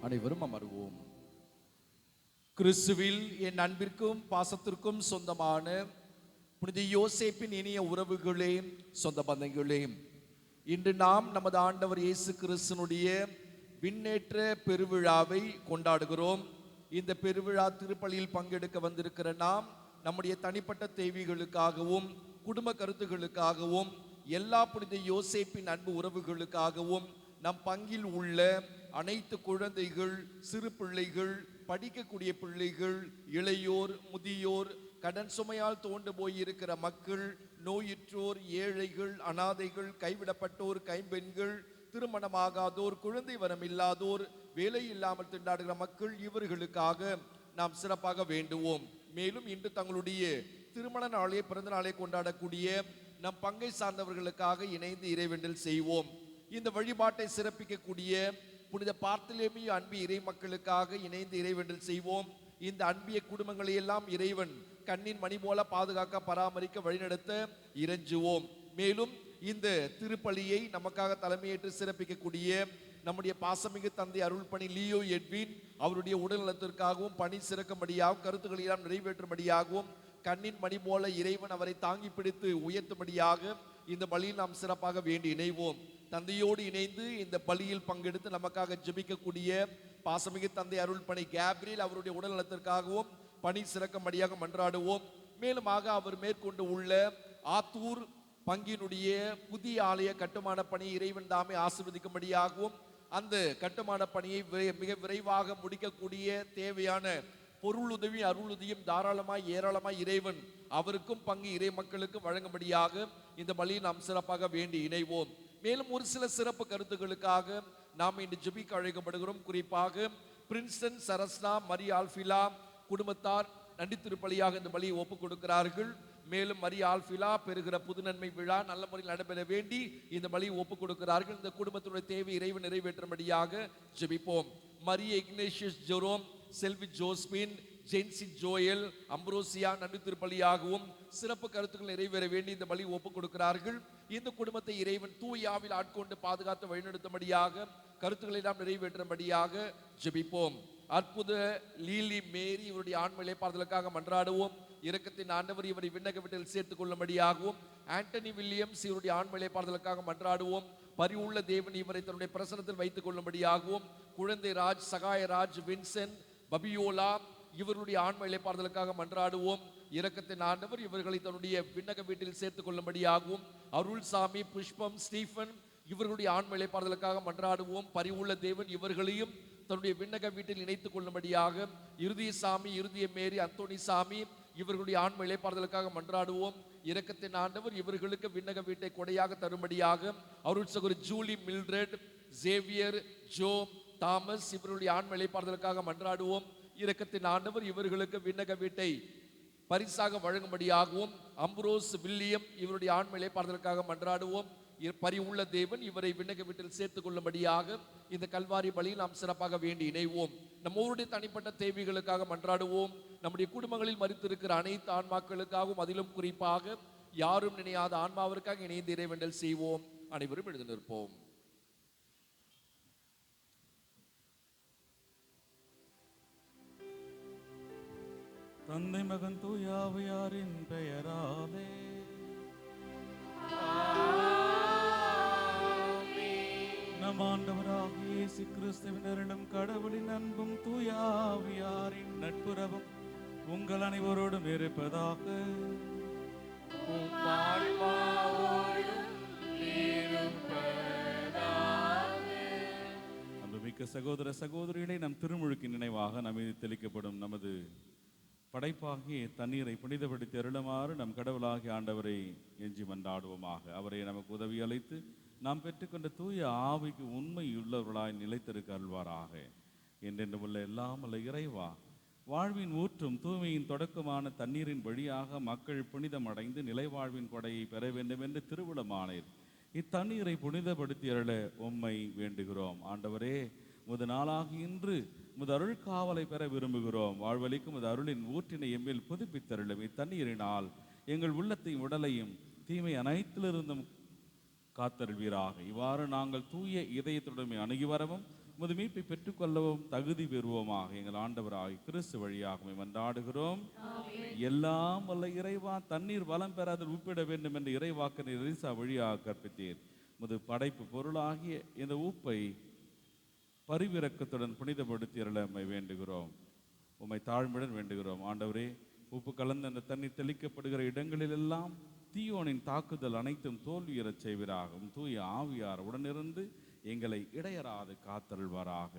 அனைவரும் அமர்வோம். கிறிஸ்துவில் என் அன்பிற்கும் பாசத்திற்கும் சொந்தமான புனித யோசேப்பின் இனிய உறவுகளே, சொந்த பந்தங்களே, இன்று நாம் நமது ஆண்டவர் இயேசு கிறிஸ்துனுடைய விண்ணேற்ற பெருவிழாவை கொண்டாடுகிறோம். இந்த பெருவிழா திருப்பலியில் பங்கெடுக்க வந்திருக்கிற நாம் நம்முடைய தனிப்பட்ட தேவைகளுக்காகவும் குடும்ப கருத்துகளுக்காகவும் எல்லா புனித யோசேப்பின் அன்பு உறவுகளுக்காகவும் நம் பங்கில் உள்ள அனைத்து குழந்தைகள், சிறு பிள்ளைகள், படிக்கக்கூடிய பிள்ளைகள், இளையோர், முதியோர், கடன் சுமையால் தோண்டு போயிருக்கிற மக்கள், நோயுற்றோர், ஏழைகள், அனாதைகள், கைவிடப்பட்டோர், கைம்பெண்கள், திருமணமாகாதோர், குழந்தை வரம் இல்லாதோர், வேலை இல்லாமல் திண்டாடுகிற மக்கள், இவர்களுக்காக நாம் சிறப்பாக வேண்டுவோம். மேலும் இன்று தங்களுடைய திருமண நாளே, பிறந்த நாளை கொண்டாடக்கூடிய நம் பங்கை சார்ந்தவர்களுக்காக இணைந்து இறைவேண்டல் செய்வோம். இந்த வழிபாட்டை சிறப்பிக்கக்கூடிய புனித பார்த்தலேமிய அன்பு இறை மக்களுக்காக இணைந்து இறைவேண்டல் செய்வோம். இந்த அன்பிய குடும்பங்களை எல்லாம் இறைவன் கண்ணின் மணி போல பாதுகாக்க, பராமரிக்க, வழிநடத்த இறைஞ்சுவோம். மேலும் இந்த திருப்பலியை நமக்காக தலைமையேற்று சிறப்பிக்கக்கூடிய நம்முடைய பாசமிகு தந்தை அருள்பணி லியோ எட்வின் அவருடைய உடல்நலத்திற்காகவும் பணி சிறக்கும்படியாகவும் கருத்துக்களை எல்லாம் நிறைவேற்றும்படியாகவும் கண்ணின் மணி போல இறைவன் அவரை தாங்கி பிடித்து உயர்த்தும்படியாக இந்த பலியில் நாம் சிறப்பாக வேண்டி இணைவோம். தந்தையோடு இணைந்து இந்த பலியில் பங்கெடுத்து நமக்காக ஜெபிக்கக்கூடிய பாசமிகு தந்தை அருள்பணி கேப்ரியல் அவருடைய உடல்நலத்திற்காகவும் பணி சிறக்கும்படியாக மன்றாடுவோம். மேலுமாக அவர் மேற்கொண்டு உள்ள ஆத்தூர் பங்கினுடைய புதிய ஆலய கட்டுமான பணி இறைவன் தாமே ஆசீர்வதிக்கும்படியாகவும் அந்த கட்டுமான பணியை மிக விரைவாக முடிக்கக்கூடிய தேவையான பொருளுதவி, அருளுதவியும் தாராளமாய் ஏராளமாய் இறைவன் அவருக்கும் பங்கு இறை மக்களுக்கும் வழங்கும்படியாக இந்த பலியை நாம் சிறப்பாக வேண்டி இணைவோம். மேலும் ஒரு சில சிறப்பு கருத்துக்களுக்காக நாம் இன்று ஜெபிக்க அழைக்கப்படுகிறோம். குறிப்பாக பிரின்ஸ்டன் சரஸ்னா மரி ஆல்பிலா குடும்பத்தார் நன்றி திருப்பலியாக இந்த பலியை ஒப்புக் கொடுக்கிறார்கள். மேலும் மரி ஆல்பிலா பெறுகிற புதுநன்மை விழா நல்ல முறையில் நடைபெற வேண்டி இந்த பலியை ஒப்புக் கொடுக்கிறார்கள். இந்த குடும்பத்துடைய தேவை இறைவன் நிறைவேற்றும்படியாக ஜெபிப்போம். மரிய இக்னேஷியஸ் ஜெரோம், செல்வி ஜோஸ்பின், ஜென்சி ஜோயல், அம்ப்ரோசியா நன்றி திருப்பலியாகவும் சிறப்பு கருத்துக்கள் நிறைவேற வேண்டி இந்த பலி ஒப்புக் கொடுக்கிறார்கள். இந்த குடும்பத்தை இறைவன் தூயாவில் ஆட்கொண்டு பாதுகாத்து வழிநடத்தும்படியாக கருத்துக்களை நாம் நிறைவேற்றும்படியாக ஜெபிப்போம். அற்புத லீலி மேரி இவருடைய ஆன்ம இளைப்பாறுதலுக்காக மன்றாடுவோம். இரக்கத்தின் ஆண்டவர் இவரை விண்ணக வீட்டில் சேர்த்துக் கொள்ளும்படியாகவும் ஆண்டனி வில்லியம்ஸ் இவருடைய ஆன்ம இளைப்பாறுதலுக்காக மன்றாடுவோம். பரிவுள்ள தேவன் இவரை தன்னுடைய பிரசனத்தில் வைத்துக் கொள்ளும்படியாகவும் குழந்தை ராஜ், சகாயராஜ், வின்சென்ட், பபியோலா இவர்களுடைய ஆன்ம இளைப்பாறுதலுக்காக மன்றாடுவோம். இரக்கத்தின் ஆண்டவர் இவர்களை தன்னுடைய விண்ணக வீட்டில் சேர்த்துக் கொள்ளும்படியாகவும் அருள்சாமி, புஷ்பம், ஸ்டீஃபன் இவர்களுடைய ஆன்ம இளைப்பாறுதலுக்காக மன்றாடுவோம். பரிவுள்ள தேவன் இவர்களையும் தன்னுடைய விண்ணக வீட்டில் இணைத்துக் கொள்ளும்படியாக இருதய சாமி, இருதய மேரி, அந்தோனி சாமி இவர்களுடைய ஆன்ம இளைப்பாறுதலுக்காக மன்றாடுவோம். இரக்கத்தின் ஆண்டவர் இவர்களுக்கு விண்ணக வீட்டை கொடையாக தரும்படியாக அருள் சகோதரி Julie, Mildred, Xavier, Joe, Thomas இவர்களுடைய ஆன்ம இளைப்பாறுதலுக்காக மன்றாடுவோம். இரக்கத்தின் ஆண்டவர் இவர்களுக்கு விண்ணக வீட்டை பரிசாக வழங்கும்படியாகவும் அம்ப்ரோஸ், வில்லியம் இவருடைய ஆன்ம இளைப்பாறுதலுக்காக மன்றாடுவோம். பரிவுள்ள தேவன் இவரை விண்ணக வீட்டில் சேர்த்துக் கொள்ளும்படியாக இந்த கல்வாரி பலியில் நாம் சிறப்பாக வேண்டி இணைவோம். நம்மளுடைய தனிப்பட்ட தேவைகளுக்காக மன்றாடுவோம். நம்முடைய குடும்பங்களில் மரித்திருக்கிற அனைத்து ஆன்மாக்களுக்காகவும் அதிலும் குறிப்பாக யாரும் நினையாத ஆன்மாவிற்காக இணைந்து இறைவேண்டல் செய்வோம். அனைவரும் எழுந்து நிற்போம். தந்தை, மகன், தூய ஆவியாரின் பெயராலே நம் ஆண்டவராகிய இயேசு கிறிஸ்துவினரிடம் கடவுளின் அன்பும் தூய ஆவியாரின் நட்புறவும் உங்கள் அனைவரோடும் இருப்பதாக. அன்புமிக்க சகோதர சகோதரிகளை, நம் திருமுழுக்கின் நினைவாக நம் மீது தெளிக்கப்படும் நமது படைப்பாகிய தண்ணீரை புனிதப்படுத்தி அருளுமாறு நம் கடவுளாகிய ஆண்டவரை எஞ்சி மன்றாடுவோமாக. அவரை நமக்கு உதவி அளித்து நாம் பெற்றுக்கொண்ட தூய ஆவிக்கு உண்மையுள்ளவர்களாய் நிலைத்திருக்க அருள்வாராக. என்றென்று உள்ள எல்லாம் அல்ல இறைவா, வாழ்வின் ஊற்றும் தூய்மையின் தொடக்கமான தண்ணீரின் வழியாக மக்கள் புனிதம் அடைந்து நிலைவாழ்வின் கொடையை பெற வேண்டும் என்று திருவுளமானீர். இத்தண்ணீரை புனிதப்படுத்தி அருள உம்மை வேண்டுகிறோம். ஆண்டவரே, முது நாளாக இன்று முது அருள் காவலை பெற விரும்புகிறோம். வாழ்வழிக்கும் முது அருளின் ஊற்றினை எம்மில் புதுப்பித்தருளும். இத்தண்ணீரினால் எங்கள் உள்ளத்தையும் உடலையும் தீமை அனைத்திலிருந்தும் காத்தருள்வீராக. இவ்வாறு நாங்கள் தூய இதயத்துடன் அணுகி வரவும் உமது மீட்பை பெற்றுக்கொள்ளவும் தகுதி பெறுவோமாக. எங்கள் ஆண்டவராகிய கிறிஸ்து வழியாக மன்றாடுகிறோம். எல்லாம் வல்ல இறைவா, தண்ணீர் வளம் பெற அதில் உப்பிட வேண்டும் என்று இறைவாக்கினர் எலிசா வழியாக கற்பித்தீர். உமது படைப்பு பொருளாகிய இந்த உப்பை பரிவிரக்கத்துடன் புனிதப்படுத்தி அருளமை வேண்டுகிறோம். உம்மை தாழ்மையுடன் வேண்டுகிறோம். ஆண்டவரே, உப்பு கலந்த அந்த தண்ணீர் தெளிக்கப்படுகிற இடங்களிலெல்லாம் தீயோனின் தாக்குதல் அனைத்தும் தோல்வியுறச் செய்வீராகவும் தூய ஆவியார் உடனிருந்து எங்களை இடையறாது காத்தருள்வாராக.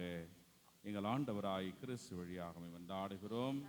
எங்கள் ஆண்டவராய் கிறிஸ்து வழியாக மன்றாடுகிறோம்.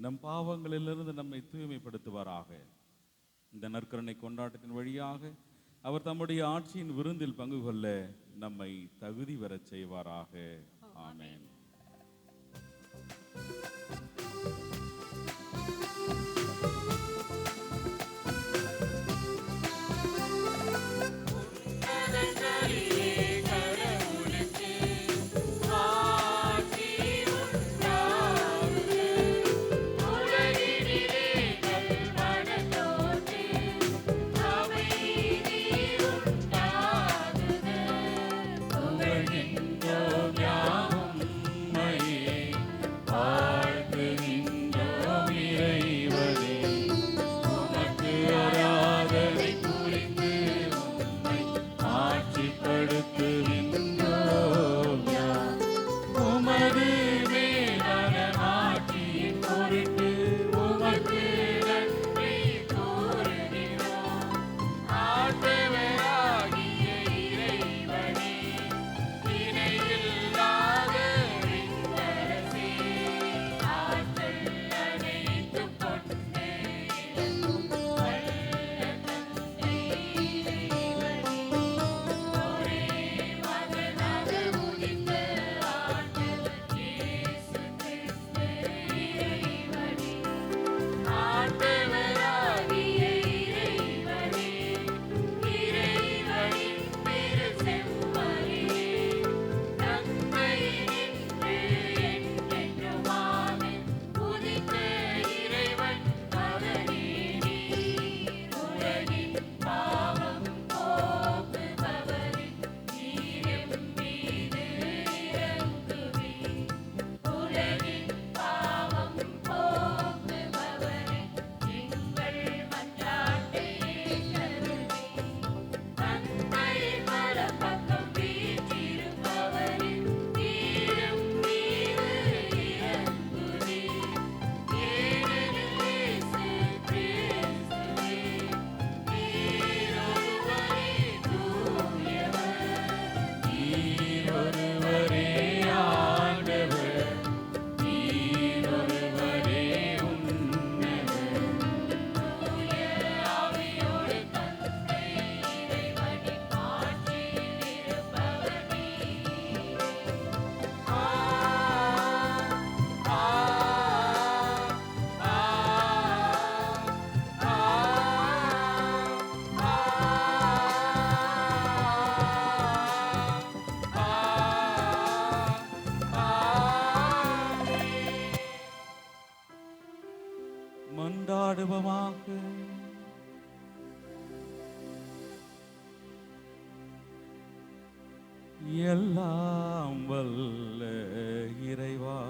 நம் பாவங்களிலிருந்து நம்மை தூய்மைப்படுத்துவாராக. இந்த நற்கருணை கொண்டாட்டத்தின் வழியாக அவர் தம்முடைய ஆட்சியின் விருந்தில் பங்கு கொள்ள நம்மை தகுதி பெறச் செய்வாராக. ஆமென். எல்லாம் வல்ல இறைவா,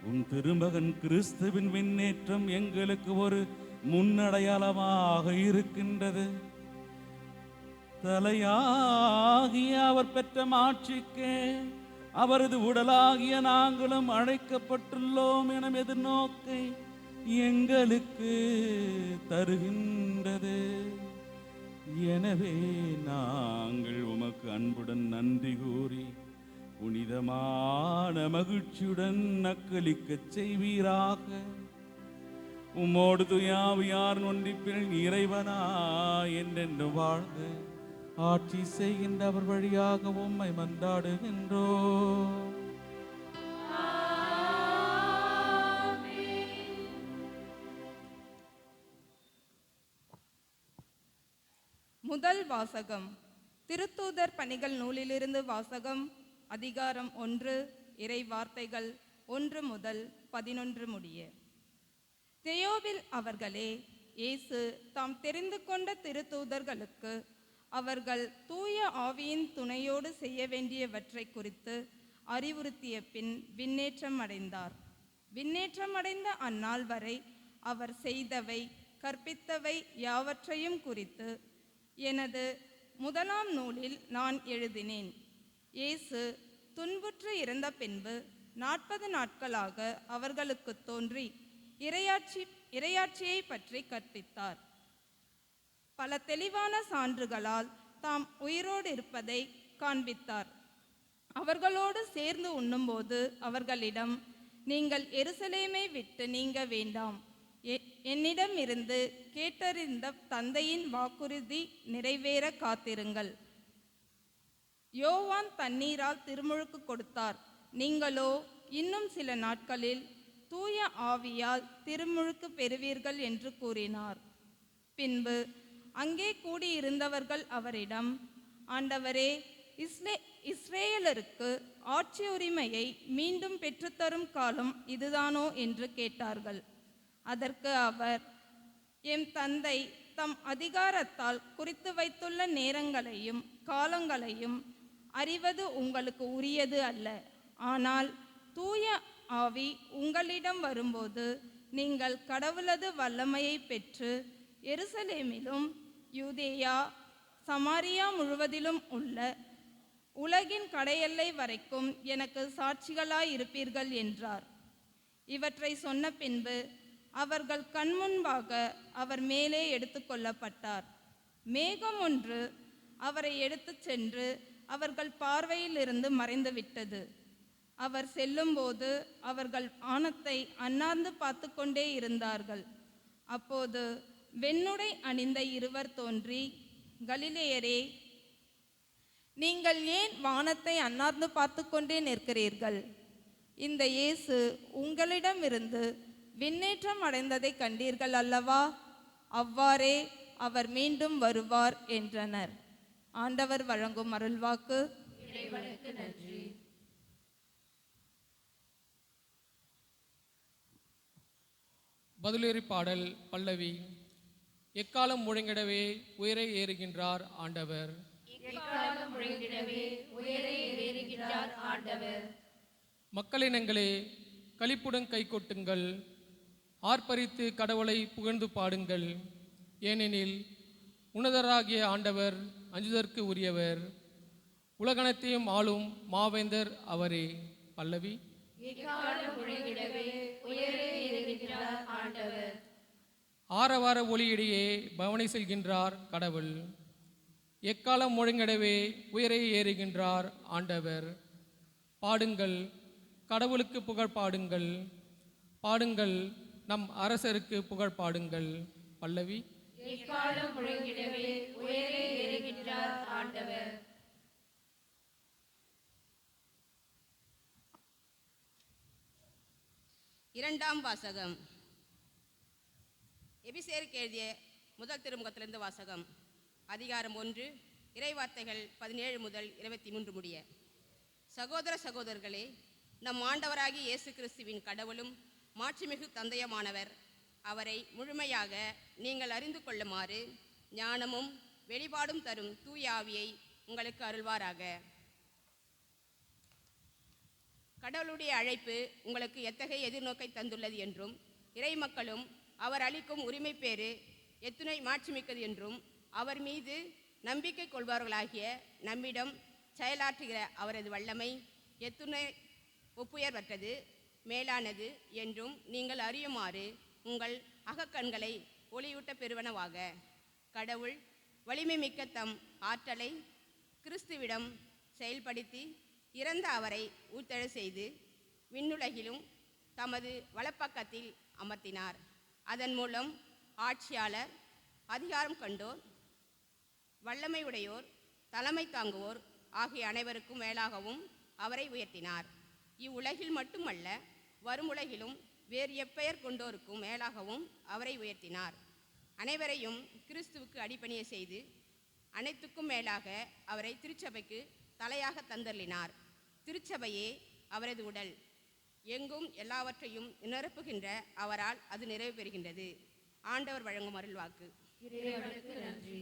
உன் திருமகன் கிறிஸ்துவின் விண்ணேற்றம் எங்களுக்கு ஒரு முன்னடையாளமாக இருக்கின்றது. தலையாகிய அவர் பெற்ற மாட்சிக்கு அவரது உடலாகிய நாங்களும் அழைக்கப்பட்டுள்ளோம் என எதிர்நோக்கை எங்களுக்கு தருகின்றது. எனவே நாங்கள் உமக்கு அன்புடன் நன்றி கூறி புனிதமான மகிழ்ச்சியுடன் நக்களிக்கச் செய்வீராக. உம்மோடு துயாவியார் ஒன்றிப்பில் இறைவனா என்றென்று வாழ்ந்து ஆட்சி செய்கின்றவர் வழியாக உம்மை மன்றாடுகின்றோம். முதல் வாசகம். திருத்தூதர் பணிகள் நூலிலிருந்து வாசகம். அதிகாரம் 1. இறை வார்த்தைகள் 1 முதல் 11 முடிய. தெயோவில் அவர்களே, இயேசு தாம் தெரிந்து கொண்ட திருத்தூதர்களுக்கு அவர்கள் தூய ஆவியின் துணையோடு செய்ய வேண்டியவற்றை குறித்து அறிவுறுத்திய பின் விண்ணேற்றம் அடைந்தார். விண்ணேற்றம் அடைந்த அந்நாள் வரை அவர் செய்தவை கற்பித்தவை யாவற்றையும் குறித்து எனது முதலாம் நூலில் நான் எழுதினேன். இயேசு துன்புற்று இறந்த பின்பு 40 நாட்களாக அவர்களுக்கு தோன்றி இறையாட்சியை பற்றி கற்பித்தார். பல தெளிவான சான்றுகளால் தாம் உயிரோடு இருப்பதை காண்பித்தார். அவர்களோடு சேர்ந்து உண்ணும்போது அவர்களிடம், நீங்கள் எருசலேமை விட்டு நீங்க வேண்டாம், என்னிடம் இருந்து கேட்டறிந்த தந்தையின் வாக்குறுதி நிறைவேற காத்திருங்கள். யோவான் தண்ணீரால் திருமுழுக்கு கொடுத்தார், நீங்களோ இன்னும் சில நாட்களில் தூய ஆவியால் திருமுழுக்கு பெறுவீர்கள் என்று கூறினார். பின்பு அங்கே கூடியிருந்தவர்கள் அவரிடம், ஆண்டவரே, இஸ்ரேலருக்கு ஆட்சி உரிமையை மீண்டும் பெற்றுத்தரும் காலம் இதுதானோ என்று கேட்டார்கள். அதற்கு அவர், எம் தந்தை தம் அதிகாரத்தால் குறித்து வைத்துள்ள நேரங்களையும் காலங்களையும் அறிவது உங்களுக்கு உரியது அல்ல. ஆனால் தூய ஆவி உங்களிடம் வரும்போது நீங்கள் கடவுளது வல்லமையை பெற்று எருசலேமிலும் யூதேயா சமாரியா முழுவதிலும் உள்ள உலகின் கடையெல்லை வரைக்கும் எனக்கு சாட்சிகளாயிருப்பீர்கள் என்றார். இவற்றை சொன்ன பின்பு அவர்கள் கண்முன்பாக அவர் மேலே எடுத்து கொள்ளப்பட்டார். மேகம் ஒன்று அவரை எடுத்து சென்று அவர்கள் பார்வையிலிருந்து மறைந்துவிட்டது. அவர் செல்லும்போது அவர்கள் வானத்தை அண்ணாந்து பார்த்து கொண்டே இருந்தார்கள். அப்போது வெண்ணுடை அணிந்த இருவர் தோன்றி, கலிலேயரே, நீங்கள் ஏன் வானத்தை அண்ணாந்து பார்த்து கொண்டே நிற்கிறீர்கள்? இந்த இயேசு உங்களிடமிருந்து விண்ணேற்றம் அடைந்ததை கண்டீர்கள் அல்லவா? அவ்வாறே அவர் மீண்டும் வருவார் என்றனர். ஆண்டவர் வழங்கும் அருள்வாக்கு. இறைவனுக்கு நன்றி. பதிலுரை பாடல் பல்லவி. எக்காலம் முழங்கிடவே உயரே ஏறுகின்றார் ஆண்டவர். எக்காலம் முழங்கிடவே உயரே ஏறுகின்றார் ஆண்டவர். மக்களினங்களே, களிப்புடன் கை கொட்டுங்கள், ஆர்ப்பரித்து கடவுளை புகழ்ந்து பாடுங்கள். ஏனெனில் உன்னதராகிய ஆண்டவர் அஞ்சுதற்கு உரியவர், உலகனைத்தையும் ஆளும் மாவேந்தர் அவரே. பல்லவி. எக்காலம் முழங்கிடவே உயரே ஏறுகின்றார் ஆண்டவர். ஆரவார ஒளியிடையே பவனி செல்கின்றார் கடவுள். எக்காலம் முழங்கிடவே உயரே ஏறுகின்றார் ஆண்டவர். பாடுங்கள், கடவுளுக்கு புகழ் பாடுங்கள். பாடுங்கள், நம் அரசருக்கு புகழ் பாடுங்கள். பல்லவி. எக்காலம் முழங்கிடவே உயரே ஏறுகின்றார் ஆண்டவர். இரண்டாம் வாசகம். எபிசேருக்கு எழுதிய முதல் திருமுகத்திலிருந்து வாசகம். அதிகாரம் 1. இறைவார்த்தைகள் 17 முதல் 23 முடிய. சகோதர சகோதரர்களே, நம் ஆண்டவராகிய இயேசு கிறிஸ்துவின் கடவுளும் மாட்சிமிகு தந்தையமானவர் அவரை முழுமையாக நீங்கள் அறிந்து கொள்ளுமாறு ஞானமும் வெளிப்பாடும் தரும் தூய ஆவியை உங்களுக்கு அருள்வாராக. கடவுளுடைய அழைப்பு உங்களுக்கு எத்தகைய எதிர்நோக்கை தந்துள்ளது என்றும், இறை மக்களும் அவர் அளிக்கும் உரிமை பேறு எத்துணை மாட்சிமிக்கது என்றும், அவர் மீது நம்பிக்கை கொள்பவர்களாகிய நம்மிடம் செயலாற்றுகிற அவரது வல்லமை எத்துணை ஒப்புயர்வற்றது மேலானது என்றும் நீங்கள் அறியுமாறு உங்கள் அகக்கண்களை ஒளியூட்ட பெறுவனவாக. கடவுள் வலிமை மிக்க தம் ஆற்றலை கிறிஸ்துவிடம் செயல்படுத்தி இறந்த அவரை உயிர்த்தெழ செய்து விண்ணுலகிலும் தமது வலப்பக்கத்தில் அமர்த்தினார். அதன் மூலம் ஆட்சியாளர், அதிகாரம் கண்டோர், வல்லமையுடையோர், தலைமை தாங்குவோர் ஆகிய அனைவருக்கும் மேலாகவும் அவரை உயர்த்தினார். இவ்வுலகில் மட்டுமல்ல, வரும் உலகிலும் வேறு எப்பெயர் கொண்டோருக்கும் மேலாகவும் அவரை உயர்த்தினார். அனைவரையும் கிறிஸ்துவுக்கு அடிபணிய செய்து அனைத்துக்கும் மேலாக அவரை திருச்சபைக்கு தலையாக தந்தருளினார். திருச்சபையே அவரது உடல். எங்கும் எல்லாவற்றையும் நிரப்புகின்ற அவரால் அது நிறைவு பெறுகின்றது. ஆண்டவர் வழங்கும் அருள்வாக்கு. இறைவனுக்கு நன்றி.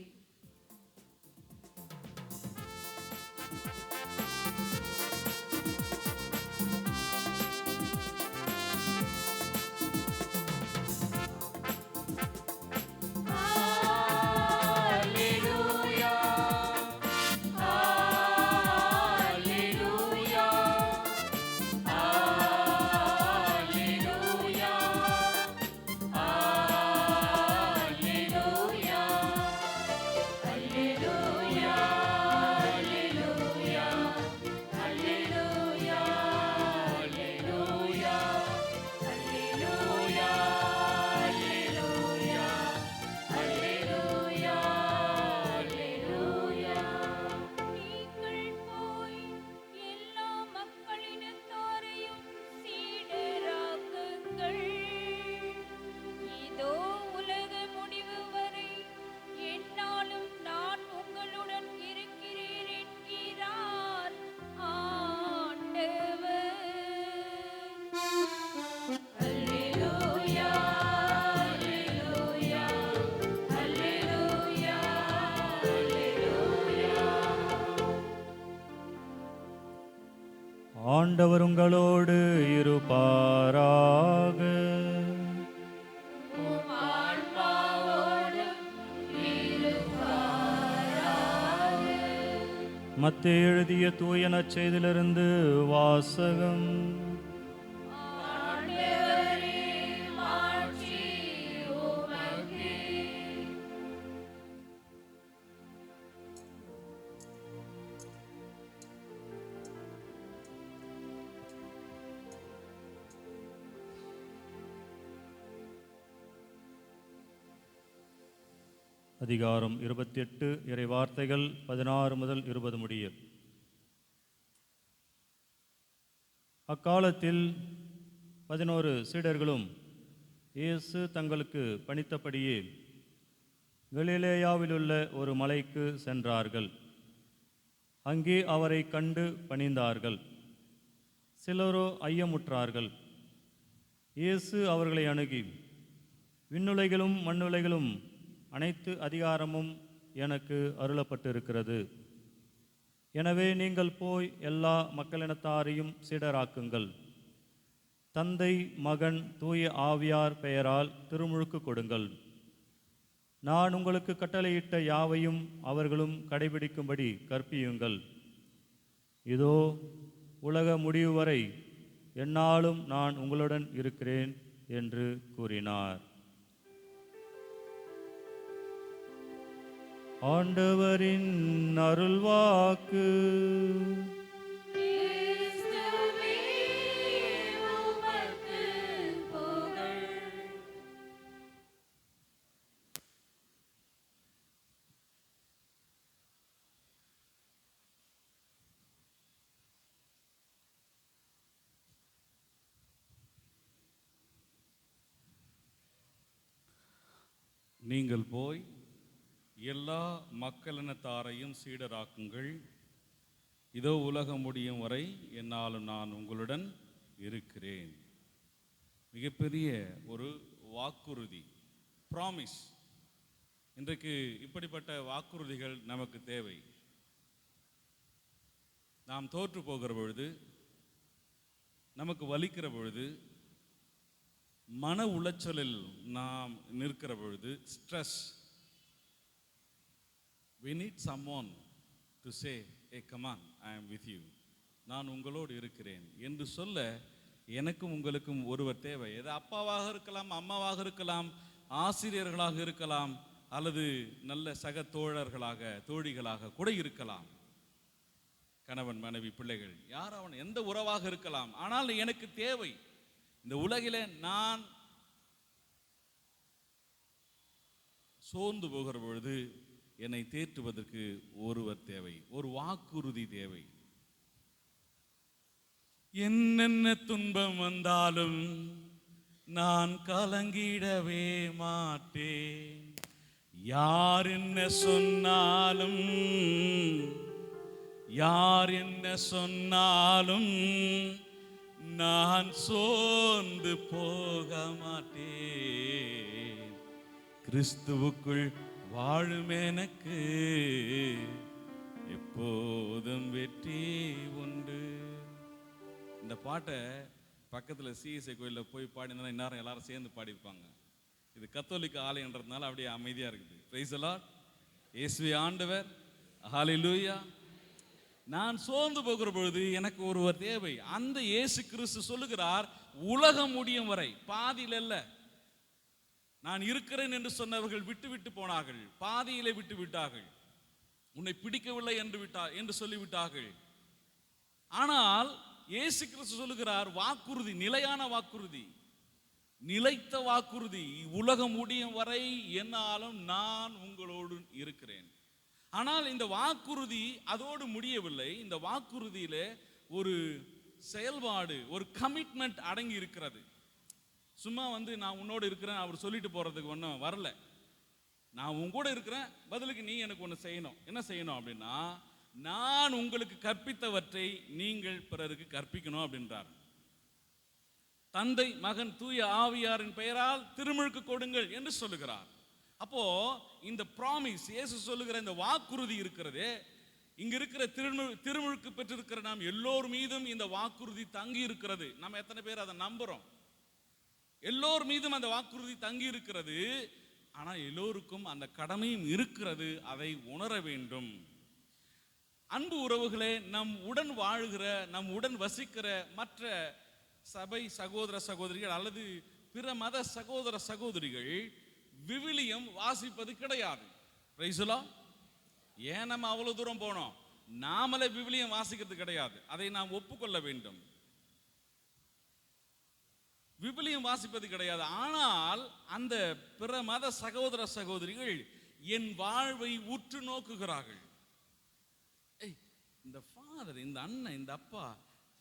ஆண்டவர் உங்களோடு இருப்பாராக. மத்தேயு எழுதிய தூய நற்செய்தியிலிருந்து வாசகம். அதிகாரம் 28, இறை வார்த்தைகள் 16 முதல் 20 முடிய. அக்காலத்தில் 11 சீடர்களும் இயேசு தங்களுக்கு பணித்தபடியே கலிலேயாவிலுள்ள ஒரு மலைக்கு சென்றார்கள். அங்கே அவரை கண்டு பணிந்தார்கள். சிலரோ ஐயமுற்றார்கள். இயேசு அவர்களை அணுகி, விண்ணுலகிலும் மண்ணுலகிலும் அனைத்து அதிகாரமும் எனக்கு அருளப்பட்டிருக்கிறது. எனவே நீங்கள் போய் எல்லா மக்களினத்தாரையும் சீடராக்குங்கள். தந்தை, மகன், தூய ஆவியார் பெயரால் திருமுழுக்கு கொடுங்கள். நான் உங்களுக்கு கட்டளையிட்ட யாவையும் அவர்களும் கடைபிடிக்கும்படி கற்பியுங்கள். இதோ உலக முடிவு வரை எந்நாளும் நான் உங்களுடன் இருக்கிறேன் என்று கூறினார். ஆண்டவரின் அருள்வாக்கு. நீங்கள் போய் எல்லா மக்களினத்தாரையும் சீடராக்குங்கள். இதோ உலகம் முடியும் வரை என்னாலும் நான் உங்களுடன் இருக்கிறேன். மிகப்பெரிய ஒரு வாக்குறுதி, ப்ராமிஸ். இன்றைக்கு இப்படிப்பட்ட வாக்குறுதிகள் நமக்கு தேவை. நாம் தோற்று போகிற பொழுது, நமக்கு வலிக்கிற பொழுது, மன உளைச்சலில் நாம் நிற்கிற பொழுது, stress, we need someone to say, hey come on, I am with you, நான் உங்களோடு இருக்கிறேன் என்று சொல்ல எனக்கும் உங்களுக்கும் ஒருவர் தேவை. இது அப்பாவாக இருக்கலாம், அம்மாவாக இருக்கலாம், ஆசிரியர்களாக இருக்கலாம், அல்லது நல்ல சக தோழர்களாக தோழிகளாக கூட இருக்கலாம், கணவன் மனைவி பிள்ளைகள், யார் அவன் எந்த உறவாக இருக்கலாம். ஆனால் எனக்கு தேவை, இந்த உலகிலே நான் சோர்ந்து போகிற பொழுது என்னை தேற்றுவதற்கு ஒருவர் தேவை, ஒரு வாக்குறுதி தேவை. என்னென்ன துன்பம் வந்தாலும் நான் கலங்கிடவே மாட்டேன், யார் என்ன சொன்னாலும் யார் என்ன சொன்னாலும் நான் சோர்ந்து போக மாட்டேன், கிறிஸ்துவுக்குள் வாழும் எனக்கு எப்போதும் வெற்றி உண்டு. இந்த பாட்டை பக்கத்தில் சிஎஸ்ஐ கோயிலில் போய் பாடினா இந்நேரம் எல்லாரும் சேர்ந்து பாடியிருப்பாங்க. இது கத்தோலிக்க ஆலயன்றதுனால அப்படியே அமைதியாக இருக்குது. பிரைஸ் தி லார்ட், இயேசுவே ஆண்டவர், ஹல்லேலூயா. நான் சோர்ந்து போகிற பொழுது எனக்கு ஒருவர் தேவை. அந்த இயேசு கிறிஸ்து சொல்லுகிறார், உலகம் முடியும் வரை, பாதியில் அல்ல. நான் இருக்கிறேன் என்று சொன்னவர்கள் விட்டு விட்டு போனார்கள், பாதியிலே விட்டு விட்டார்கள், உன்னை பிடிக்கவில்லை என்று சொல்லிவிட்டார்கள். ஆனால் இயேசு கிறிஸ்து சொல்லுகிறார், வாக்குறுதி, நிலையான வாக்குறுதி, நிலைத்த வாக்குறுதி, உலகம் முடியும் வரை என்னாலும் நான் உங்களோடு இருக்கிறேன். ஆனால் இந்த வாக்குறுதி அதோடு முடியவில்லை. இந்த வாக்குறுதியில ஒரு செயல்பாடு, ஒரு கமிட்மெண்ட் அடங்கி இருக்கிறது. சும்மா நான் உன்னோடு இருக்கிறேன் அவர் சொல்லிட்டு போறதுக்கு ஒன்றும் வரல. நான் உன் கூட இருக்கிறேன், பதிலுக்கு நீ எனக்கு ஒன்று செய்யணும். என்ன செய்யணும் அப்படின்னா, நான் உங்களுக்கு கற்பித்தவற்றை நீங்கள் பிறருக்கு கற்பிக்கணும் அப்படின்றார். தந்தை மகன் தூய ஆவியாரின் பெயரால் திருமுழுக்கு கொடுங்கள் என்று சொல்லுகிறார். அப்போ இந்த ப்ராமிஸ், இயேசு சொல்லுகிற இந்த வாக்குறுதி இருக்கிறதே, இங்க இருக்கிற திருமுழுக்கு பெற்றிருக்கிற நாம் எல்லோர் மீதும் இந்த வாக்குறுதி தங்கி இருக்கிறது. நம்ம எத்தனை பேர் அதை நம்புறோம்? எல்லோர் மீதும் அந்த வாக்குறுதி தங்கி இருக்கிறது. ஆனா எல்லோருக்கும் அந்த கடமையும் இருக்கிறது, அதை உணர வேண்டும். அன்பு உறவுகளே, நம் உடன் வாழ்கிற, நம் உடன் வசிக்கிற மற்ற சபை சகோதர சகோதரிகள் அல்லது பிற மத சகோதர சகோதரிகள் விவிலியம் வாசிப்பது கிடையாது. Price the Lord. ஏன் நம்ம அவ்வளவு தூரம் போனோம்? நாமளே விவிலியம் வாசிக்கிறது கிடையாது. அதை நாம் ஒப்புக்கொள்ள வேண்டும். விவிலியம் வாசிப்பது கிடையாது. ஆனால் அந்த பிற மத சகோதர சகோதரிகள் என் வாழ்வை உற்று நோக்குகிறார்கள். இந்த ஃபாதர், இந்த அண்ணன், இந்த அப்பா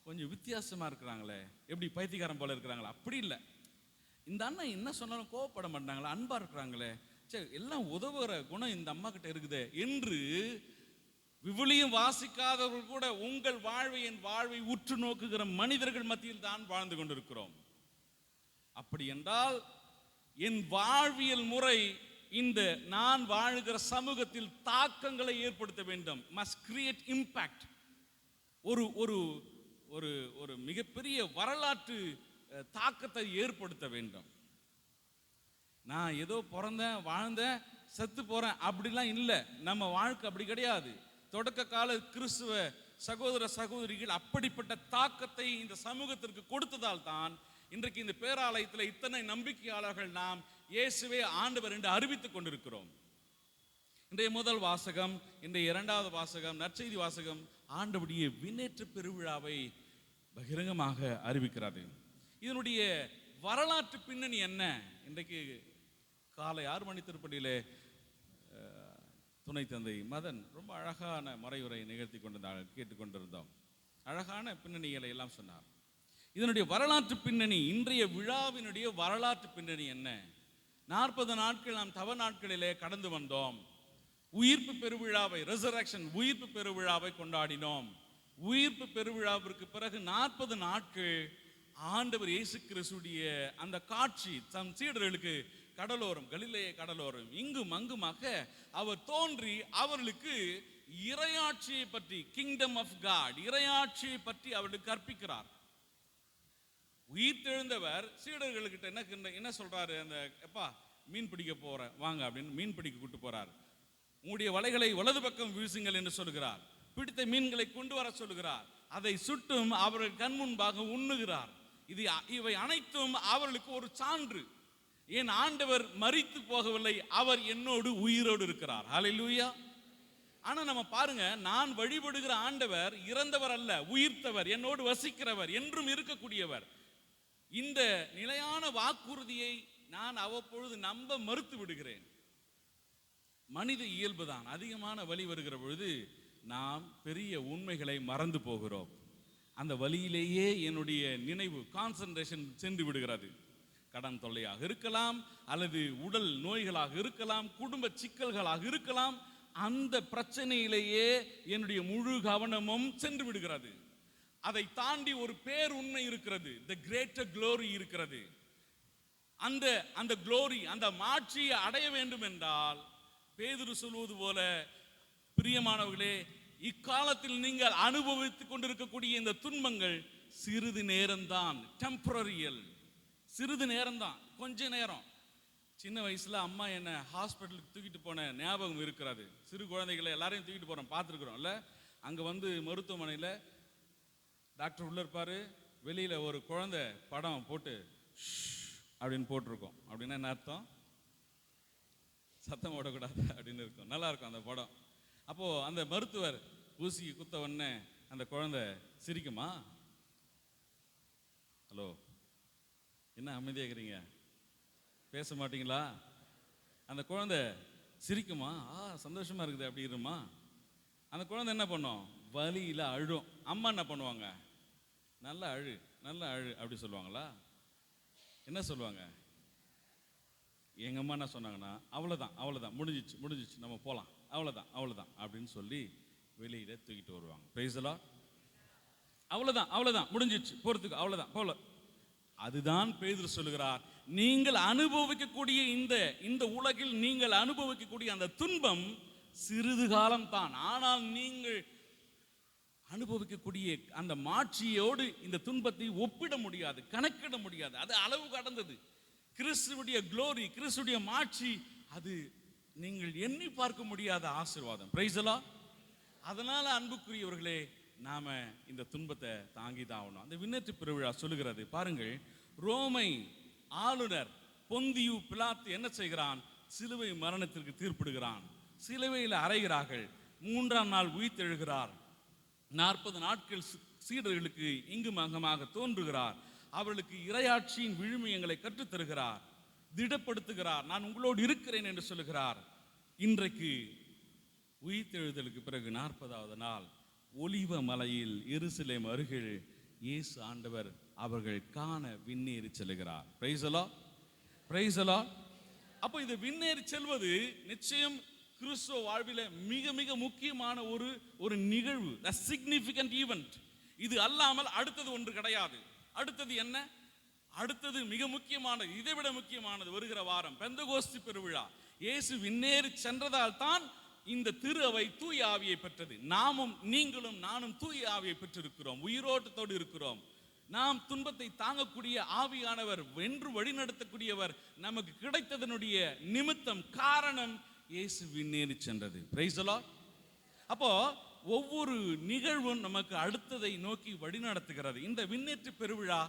கொஞ்சம் வித்தியாசமா இருக்கிறாங்களே, எப்படி பைத்தியக்காரன் போல இருக்கிறாங்களா? அப்படி இல்லை. இந்த அண்ணன் என்ன சொன்னாலும் கோவப்பட மாட்டாங்களா, அன்பா இருக்கிறாங்களே, சரி எல்லாம் உதவுகிற குணம் இந்த அம்மா கிட்ட இருக்குது என்று விவிலியம் வாசிக்காதவர்கள் கூட உங்கள் வாழ்வை, என் வாழ்வை உற்று நோக்குகிற மனிதர்கள் மத்தியில் தான் வாழ்ந்து கொண்டிருக்கிறோம். அப்படி என்றால் என் வாழ்வியல் முறை இந்த நான் வாழுகிற சமூகத்தில் தாக்கங்களை ஏற்படுத்த வேண்டும். must create impact. ஒரு ஒரு ஒரு ஒரு மிகப்பெரிய வரலாற்று தாக்கத்தை ஏற்படுத்த வேண்டும். நான் ஏதோ பிறந்தேன், வாழ்ந்தேன், செத்து போறேன் அப்படிலாம் இல்லை. நம்ம வாழ்க்கை அப்படி கிடையாது. தொடக்க கால கிறிஸ்துவ சகோதர சகோதரிகள் அப்படிப்பட்ட தாக்கத்தை இந்த சமூகத்திற்கு கொடுத்ததால் தான் இன்றைக்கு இந்த பேராலயத்தில் இத்தனை நம்பிக்கையாளர்கள் நாம் இயேசுவே ஆண்டவர் என்று அறிவித்துக் கொண்டிருக்கிறோம். இன்றைய முதல் வாசகம், இன்றைய இரண்டாவது வாசகம், நற்செய்தி வாசகம் ஆண்டவருடைய விண்ணேற்ற பெருவிழாவை பகிரங்கமாக அறிவிக்கிறது. இதனுடைய வரலாற்று பின்னணி என்ன? இன்றைக்கு காலை 6 மணி திருப்பலியிலே துணை தந்தை மதன் ரொம்ப அழகான மறையுரை நிகழ்த்தி கொண்டிருந்தார், கேட்டுக்கொண்டிருந்தோம். அழகான பின்னணிகளை எல்லாம் சொன்னார். இதனுடைய வரலாற்று பின்னணி, இன்றைய விழாவினுடைய வரலாற்று பின்னணி என்ன? 40 நாட்கள் நாம் தவ நாட்களிலே கடந்து வந்தோம். உயிர்ப்பு பெருவிழாவை, ரெசரக்ஷன் உயிர்ப்பு பெருவிழாவை கொண்டாடினோம். உயிர்ப்பு பெருவிழாவிற்கு பிறகு 40 நாட்கள் ஆண்டவர் இயேசு கிறிஸ்துடைய அந்த காட்சி தம் சீடர்களுக்கு கடலோரம், கலிலேய கடலோரம் இங்கும் அங்குமாக அவர் தோன்றி அவர்களுக்கு இறையாட்சியை பற்றி, கிங்டம் ஆஃப் காட், இறையாட்சியை பற்றி அவர்களுக்கு கற்பிக்கிறார். உயிர்த்தெழுந்தவர் சீடர்கள்கிட்ட என்ன சொல்றாரு? அந்த எப்பா மீன் பிடிக்க போற வாங்க அப்படின்னு மீன் பிடிக்க கூட்டு போறார். உங்களுடைய வலைகளை வலது பக்கம் வீசுங்கள் என்று சொல்கிறார். பிடித்த மீன்களை கொண்டு வர சொல்கிறார். அதை சுட்டும் அவர்கள் கண் முன்பாக உண்ணுகிறார். இவை அனைத்தும் அவர்களுக்கு ஒரு சான்று. என் ஆண்டவர் மரித்து போகவில்லை, அவர் என்னோடு உயிரோடு இருக்கிறார். ஹல்லேலூயா. ஆனா நம்ம பாருங்க, நான் வழிபடுகிற ஆண்டவர் இறந்தவர் அல்ல, உயிர்த்தவர், என்னோடு வசிக்கிறவர், என்றும் இருக்கக்கூடியவர். இந்த நிலையான வாக்குறுதியை நான் அவ்வப்பொழுது நம்ப மறுத்து விடுகிறேன். மனித இயல்புதான். அதிகமான வலி வருகிற பொழுது நாம் பெரிய உண்மைகளை மறந்து போகிறோம். அந்த வழியிலேயே என்னுடைய நினைவு கான்சன்ட்ரேஷன் சென்று விடுகிறது. கடன் தொல்லையாக இருக்கலாம், அல்லது உடல் நோய்களாக இருக்கலாம், குடும்ப சிக்கல்களாக இருக்கலாம். அந்த பிரச்சனையிலேயே என்னுடைய முழு கவனமும் சென்று விடுகிறது. அதை தாண்டி ஒரு பேர் உண்மை இருக்கிறது, தி கிரேட்டர் க்ளோரி இருக்கிறது. அந்த க்ளோரி, அந்த மாட்சியை அடைய வேண்டும் என்றால் பேதுரு சொல்வது போல, பிரியமானவர்களே, இக்காலத்தில் நீங்கள் அனுபவித்துக் கொண்டிருக்கக்கூடிய இந்த துன்பங்கள் சிறிது நேரம்தான், டெம்பரரியல், சிறிது நேரம்தான், கொஞ்ச நேரம். சின்ன வயசுல அம்மா என்ன ஹாஸ்பிட்டலுக்கு தூக்கிட்டு போன ஞாபகம் இருக்கிறது. சிறு குழந்தைகளை எல்லாரையும் தூக்கிட்டு போறோம், பார்த்துருக்குறோம்ல. அங்க வந்து மருத்துவமனையில் டாக்டர் உள்ள இருப்பாரு, வெளியில ஒரு குழந்தை படம் போட்டு அப்படின்னு போட்டிருக்கோம். அப்படின்னா என்ன அர்த்தம்? சத்தம் ஓடக்கூடாது அப்படின்னு இருக்கும். நல்லா இருக்கும் அந்த படம். அப்போ அந்த மருத்துவர் ஊசி குத்த உடனே அந்த குழந்தை சிரிக்குமா? ஹலோ, என்ன அமைதியாகிறீங்க? பேச மாட்டீங்களா? அந்த குழந்தை சிரிக்குமா? சந்தோஷமா இருக்குது அப்படி இருமா. அந்த குழந்தை என்ன பண்ணும்? வலியில அழும். அம்மா என்ன பண்ணுவாங்க? நல்லா அழு, நல்லா அழு அப்படி சொல்லுவாங்களா? என்ன சொல்லுவாங்க? எங்க அம்மா என்ன சொன்னாங்கன்னா, அவ்வளோதான் அவ்வளோதான், முடிஞ்சிச்சு முடிஞ்சிச்சு, நம்ம போகலாம், அவ்வளோதான் அவ்வளோதான் அப்படின்னு சொல்லி வெளியில தூக்கிட்டு வருவாங்க. Price the Lord. அவ்வளோதான் அவ்வளோதான், முடிஞ்சிச்சு, போறதுக்கு அவ்வளோதான் போல. அதுதான் பேதுரு சொல்லுகிறார், நீங்கள் அனுபவிக்கக்கூடிய இந்த உலகில் நீங்கள் அனுபவிக்கக்கூடிய அந்த துன்பம் சிறிது காலம் தான். ஆனால் நீங்கள் அனுபவிக்கக்கூடிய அந்த மாட்சியோடு இந்த துன்பத்தை ஒப்பிட முடியாது, கணக்கிட முடியாது. அது அளவு கடந்தது. கிறிஸ்துவுடைய க்ளோரி, கிறிஸ்துவுடைய மாட்சி, அது நீங்கள் எண்ணி பார்க்க முடியாத ஆசீர்வாதம். Price the Lord. அதனால அன்புக்குரியவர்களே, நாம இந்த துன்பத்தை தாங்கி தான் ஆகணும். அந்த விண்ணேற்று பெருவிழா சொல்லுகிறது பாருங்கள். ரோமை ஆளுநர் பொந்தியு பிலாத்து என்ன செய்கிறான்? சிலுவை மரணத்திற்கு தீர்ப்பிடுகிறான். சிலுவையில் அறைகிறார்கள். 3ஆம் நாள் உயிர்த்தெழுகிறார். 40 நாட்கள் சீடர்களுக்கு இங்கும் அங்கமாக தோன்றுகிறார். அவர்களுக்கு இறையாட்சியின் விழுமியங்களை கற்றுத்தருகிறார், திடப்படுத்துகிறார். நான் உங்களோடு இருக்கிறேன் என்று சொல்லுகிறார். இன்றைக்கு உயிர்த்தெழுதலுக்கு பிறகு 40வது நாள் ஒலிவ மலையில் எருசலேம் அருகில் இயேசு ஆண்டவர் அவர்கள் காண விண்ணேறி செல்கிறார். Price the Lord, praise the Lord. அப்போ இந்த விண்ணேறி செல்வது நிச்சயம் கிறிஸ்துவ வாழ்வில மிக மிக முக்கியமான ஒரு நிகழ்வு, a significant event. இது அல்லாமல் அடுத்தது ஒன்று கிடையாது. அடுத்தது என்ன? அடுத்தது மிக முக்கியமானது, இதைவிட முக்கியமானது வருகிற வாரம் பெந்தகோஸ்து பெருவிழா. இயேசு விண்ணேறி சென்றதால் தான் இந்த திரு அவை தூய ஆவியை பெற்றது. நீங்களும் நானும் தூய ஆவியை பெற்றிருக்கிறோம், உயிரோட்டத்தோடு இருக்கிறோம். நாம் துன்பத்தை தாங்கக்கூடிய ஆவியானவர், வென்று வழிநடத்தக்கூடியவர் நமக்கு கிடைத்ததனுடைய நிமித்தம், காரணம் இயேசு விண்ணேறி சென்றது. Price the Lord. அப்போ ஒவ்வொரு நிகழ்வும் நமக்கு அடுத்ததை நோக்கி வழிநடத்துகிறது. இந்த விண்ணேற்று பெருவிழா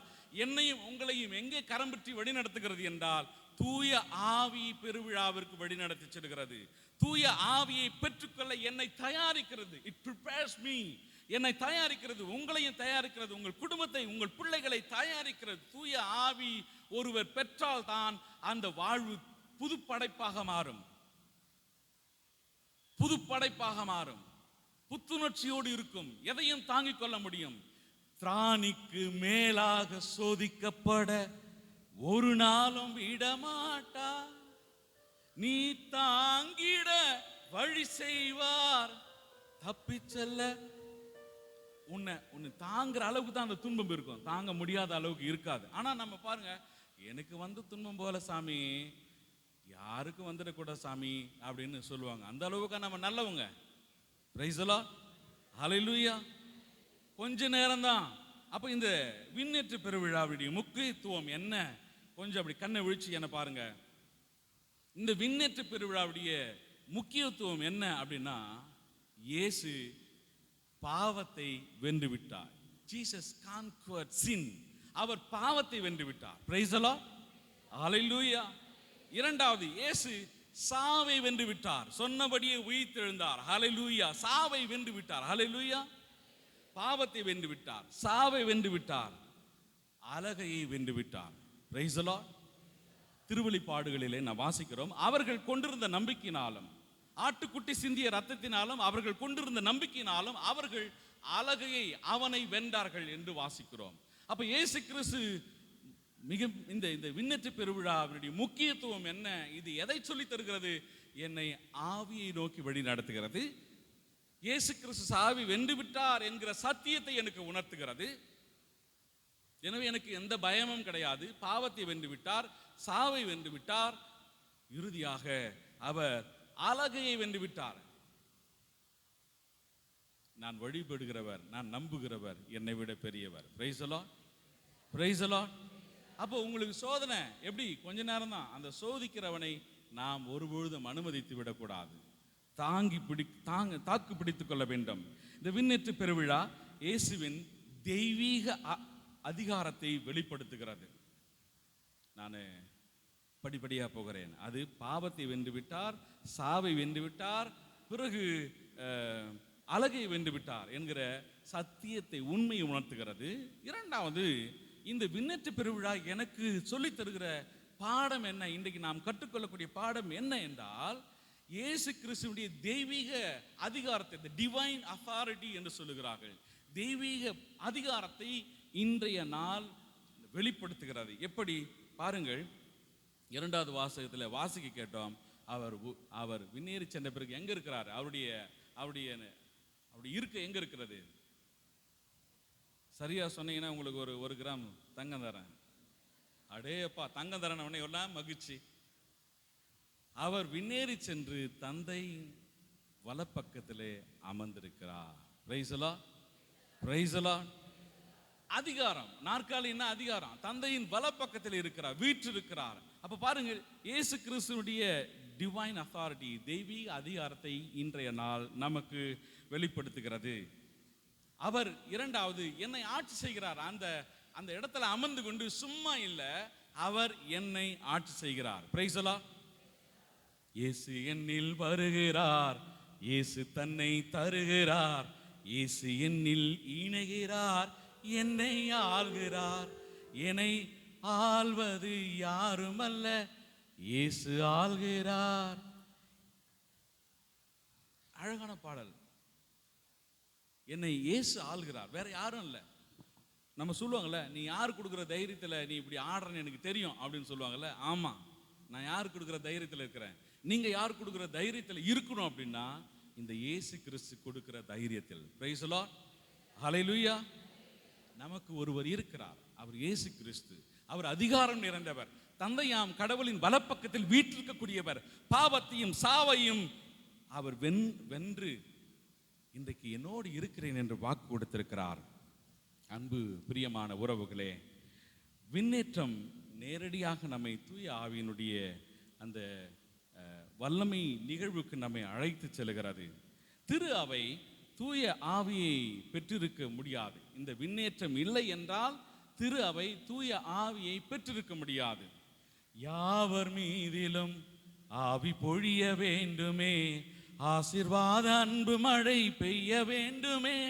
என்னையும் உங்களையும் எங்கே கரம் பற்றி வழிநடத்துகிறது என்றால், தூய ஆவி பெருவிழாவிற்கு வழிநடத்தி செல்கிறது. தூய ஆவியை பெற்றுக்கொள்ள என்னை தயாரிக்கிறது. இட் ப்ரிப்பேர்ஸ் மீ, என்னை தயாரிக்கிறது, உங்களையும் தயாரிக்கிறது, உங்கள் குடும்பத்தை, உங்கள் பிள்ளைகளை தயாரிக்கிறது. தூய ஆவி ஒருவர் பெற்றால் தான் அந்த வாழ்வு புது படைப்பாக மாறும், புது படைப்பாக மாறும், புத்துணர்ச்சியோடு இருக்கும், எதையும் தாங்கிக் கொள்ள முடியும். திராணிக்கு மேலாக சோதிக்கப்பட ஒரு நாளும் விடமாட்டா, நீ தாங்கிட வழி செய்வார், தப்பி செல்ல. உன்னை தாங்குற அளவுக்கு தான் அந்த துன்பம் இருக்கும், தாங்க முடியாத அளவுக்கு இருக்காது. ஆனா நம்ம பாருங்க, எனக்கு வந்து துன்பம் போல சாமி, யாருக்கு வந்துடக்கூடாது சாமி அப்படின்னு சொல்லுவாங்க. அந்த அளவுக்கு நம்ம நல்லவங்க. பிரைஸ் தி லார்ட், ஹல்லேலூயா. கொஞ்ச நேரம் தான், அப்போ இந்த விண்ணேற்ற பெருவிழாவுடைய முக்கியத்துவம் என்ன? கொஞ்சம் அப்படி கண்ணை விழிச்சு என்ன பாருங்க. இந்த விண்ணேற்ற பெருவிழாவுடைய முக்கியத்துவம் என்ன அப்படின்னா, இயேசு பாவத்தை வென்று விட்டார். ஜீசஸ் கான்குவர்ட் சின். அவர் பாவத்தை வென்று விட்டார். Praise the Lord. ஹalleluya. இரண்டாவது, இயேசு சாவை வென்று விட்டார். சொன்னபடியே உயிர்த்தெழுந்தார். ஹalleluya. சாவை வென்று விட்டார். ஹalleluya. பாவத்தை வென்று விட்டார், சாவை வென்று விட்டார், அலகையை வென்று விட்டார். Praise the Lord. திருவெளிப்பாடுகளிலே நாம் வாசிக்கிறோம், அவர்கள் கொண்டிருந்த நம்பிக்கையினாலும் ஆட்டுக்குட்டி சிந்திய ரத்தத்தினாலும் அவர்கள் கொண்டிருந்த நம்பிக்கையினாலும் அவர்கள் அலகையை அவனை வென்றார்கள் என்று வாசிக்கிறோம். அப்ப இயேசு கிறிஸ்து மிக இந்த இந்த விண்ணேற்ற பெருவிழாவினுடைய முக்கியத்துவம் என்ன? இது எதை சொல்லி தருகிறது? என்னை ஆவியை நோக்கி வழி நடத்துகிறது. இயேசு கிறிஸ்து சாவி வென்று விட்டார் என்கிற சத்தியத்தை எனக்கு உணர்த்துகிறது. எனவே எனக்கு எந்த பயமும் கிடையாது. பாவத்தை வென்று விட்டார், சாவை வென்று விட்டார், இறுதியாக அவர் அலகையை வென்று விட்டார். நான் வழிபடுகிறவர், நான் நம்புகிறவர் என்னை விட பெரியவர். Price the Lord. Praise the Lord. அப்போ உங்களுக்கு சோதனை எப்படி? கொஞ்ச நேரம் தான். அந்த சோதிக்கிறவனை நாம் ஒருபொழுதும் அனுமதித்து விடக்கூடாது. தாக்கு பிடித்துக் கொள்ள வேண்டும். இந்த விண்ணேற்ற பெருவிழா இயேசுவின் தெய்வீக அதிகாரத்தை வெளிப்படுத்துகிறது. நான் படிப்படியாக போகிறேன். அது பாவத்தை வென்று விட்டார், சாவை வென்று விட்டார், பிறகு அலகை வென்று விட்டார் என்கிற சத்தியத்தை, உண்மையை உணர்த்துகிறது. இரண்டாவது, இந்த விண்ணேற்ற பெருவிழா எனக்கு சொல்லித் தருகிற பாடம் என்ன? இன்றைக்கு நாம் கற்றுக்கொள்ளக்கூடிய பாடம் என்ன என்றால், இயேசு கிறிஸ்துவுடைய தெய்வீக அதிகாரத்தை, the divine authority என்று சொல்லுகிறார்கள், தெய்வீக அதிகாரத்தை இன்றைய நாள் வெளிப்படுத்துகிறது. எப்படி பாருங்கள், இரண்டாவது வாசகத்தில் வாசிக்க கேட்டோம். அவர் விண்ணேறி சென்ற பிறகு எங்க இருக்கிறார்? அவருடைய இருக்க எங்க இருக்கிறது? சரியா சொன்னீங்கன்னா உங்களுக்கு ஒரு கிராம் தங்கம் தரேன். அடேப்பா, தங்கம் தரேன் உடனே எல்லாம் மகிழ்ச்சி. அவர் விண்ணேறி சென்று தந்தை வலப்பக்கத்திலே அமர்ந்திருக்கிறார். Price the Lord. Praise the Lord. அதிகாரம், நாற்காலின்னா அதிகாரம், தந்தையின் வலப்பக்கத்தில் இருக்கிறார், வீற்றிருக்கிறார். அப்ப பாருங்க, இயேசு கிறிஸ்துவுடைய டிவைன் அத்தாரிட்டி, தெய்வீக அதிகாரத்தை இன்றைய நாள் நமக்கு வெளிப்படுத்துகிறது. அவர் இரண்டாவது என்னை ஆட்சி செய்கிறார். அந்த இடத்துல அமர்ந்து கொண்டு சும்மா இல்லை, அவர் என்னை ஆட்சி செய்கிறார். Price the Lord. இயேசு என்னில் வருகிறார், இயேசு தன்னை தருகிறார், இயேசு என்னில் இணைகிறார், என்னை ஆள்கிறார். என்னை ஆள்வது யாருமல்ல, இயேசு ஆள்கிறார். அழகான பாடல். என்னை இயேசு ஆள்கிறார், வேற யாரும் இல்லை. நம்ம சொல்லுவாங்கல்ல, நீ யார் கொடுக்குற தைரியத்தில் நீ இப்படி ஆடுறன்னு எனக்கு தெரியும் அப்படின்னு சொல்லுவாங்கல்ல. ஆமா, நான் யார் கொடுக்குற தைரியத்தில் இருக்கிறேன். நீங்க யார் கொடுக்குற தைரியத்தில் இருக்கணும் அப்படின்னா, இந்த இயேசு கிறிஸ்து கொடுக்கிற தைரியத்தில். Praise the Lord. ஹல்லேலூயா. நமக்கு ஒருவர் இருக்கிறார், அவர் இயேசு கிறிஸ்து. அவர் அதிகாரம் நிறைந்தவர், தந்தையாம் கடவுளின் வலப்பக்கத்தில் வீற்றிருக்கக்கூடியவர். பாவத்தையும் சாவையும் அவர் வென்று இன்றைக்கு என்னோடு இருக்கிறேன் என்று வாக்கு கொடுத்திருக்கிறார். அன்பு பிரியமான உறவுகளே, விண்ணேற்றம் நேரடியாக நம்மை தூய ஆவியினுடைய அந்த வல்லமை நிகழ்வுக்கு நம்மை அழைத்து செல்கிறது. திரு அவை தூய ஆவியை பெற்றிருக்க முடியாது. இந்த விண்ணேற்றம் இல்லை என்றால் திரு அவை தூய ஆவியை பெற்றிருக்க முடியாது. யாவர் மீதிலும் ஆவி பொழிய வேண்டுமே, ஆசீர்வாத அன்பு மழை பெய்ய வேண்டுமே,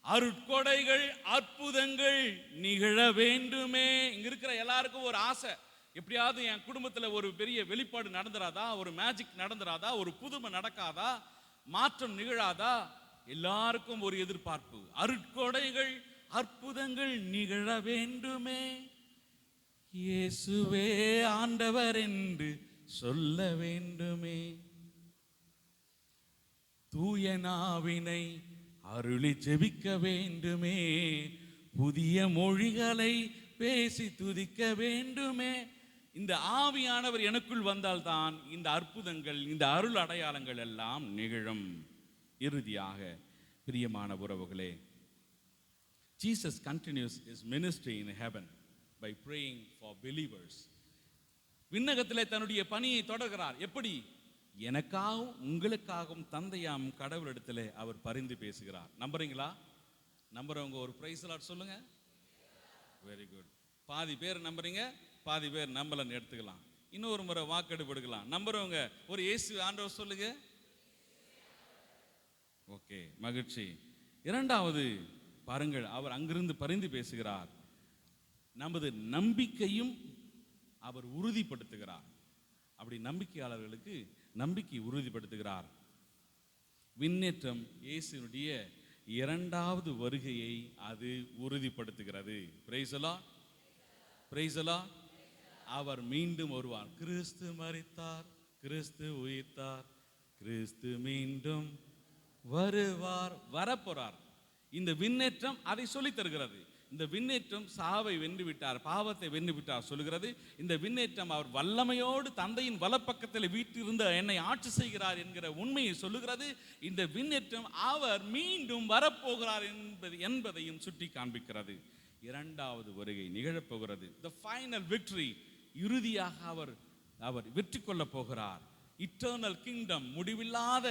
அருட்கொடைகள் அற்புதங்கள் நிகழ வேண்டுமே. இங்க இருக்கிற எல்லாருக்கும் ஒரு ஆசை, எப்படியாவது என் குடும்பத்துல ஒரு பெரிய வெளிப்பாடு நடந்துராதா, ஒரு மேஜிக் நடந்துராதா, ஒரு புதுமை நடக்காதா, மாற்றம் நிகழாதா? எல்லாருக்கும் ஒரு எதிர்பார்ப்பு, அருட்கொடைகள் அற்புதங்கள் நிகழ வேண்டுமே, இயேசுவே ஆண்டவர் என்று சொல்ல வேண்டுமே, தூய நாவினை அருளி ஜெபிக்க வேண்டுமே, புதிய மொழிகளை பேசி துதிக்க வேண்டுமே. இந்த ஆவியானவர் எனக்குள் வந்தால்தான் இந்த அற்புதங்கள், இந்த அருள் அடையாளங்கள் எல்லாம் நிகழும். இறுதியாக பிரியமான உறவுகளே, Jesus continues his ministry in heaven by praying for believers. விண்ணகத்திலே தன்னுடைய பணியை தொடர்கிறார். எப்படி? எனக்காகவும் உங்களுக்காகவும் தந்தையாம் கடவுளிடத்திலே அவர் பரிந்து பேசுகிறார். நம்புறீங்களா? நம்புறவங்க ஒரு பிரைஸ் லார்ட் சொல்லுங்க. Very good. பாதி பேர் நம்புறீங்க, பாதி பேர் நம்பலன்னு எடுத்துக்கலாம். இன்னொரு முறை வாக்கெடுப்பு எடுக்கலாம். நம்புறவங்க ஒரு இயேசு ஆண்டவர் சொல்லுங்க. ஓகே, மகிழ்ச்சி. இரண்டாவது பாருங்கள், அவர் அங்கிருந்து பரிந்து பேசுகிறார். நமது நம்பிக்கையும் அவர் உறுதிப்படுத்துகிறார். அப்படி நம்பிக்கையாளர்களுக்கு நம்பிக்கை உறுதிப்படுத்துகிறார். விண்ணேற்றம் இயேசுனுடைய இரண்டாவது வருகையை அது உறுதிப்படுத்துகிறது. Praise the Lord, praise the Lord. அவர் மீண்டும் வருவார். கிறிஸ்து மரித்தார், கிறிஸ்து உயிர்த்தார், கிறிஸ்து மீண்டும் வருவார், வரப்போறார். இந்த விண்ணேற்றம் அதை சொல்லித் தருகிறது. இந்த விண்ணேற்றம் சாவை வென்று விட்டார், பாவத்தை வென்று விட்டார் சொல்லுகிறது. இந்த விண்ணேற்றம் அவர் வல்லமையோடு தந்தையின் வலப்பக்கத்தில் வீட்டிலிருந்து என்னை ஆட்சி செய்கிறார் என்கிற உண்மையை சொல்லுகிறது. இந்த விண்ணேற்றம் அவர் மீண்டும் வரப்போகிறார் என்பதையும் சுட்டி காண்பிக்கிறது. இரண்டாவது வருகை நிகழப்போகிறது. The final victory, இறுதியாக அவர் வெற்றி கொள்ளப் போகிறார். இட்டர்னல் கிங்டம், முடிவில்லாத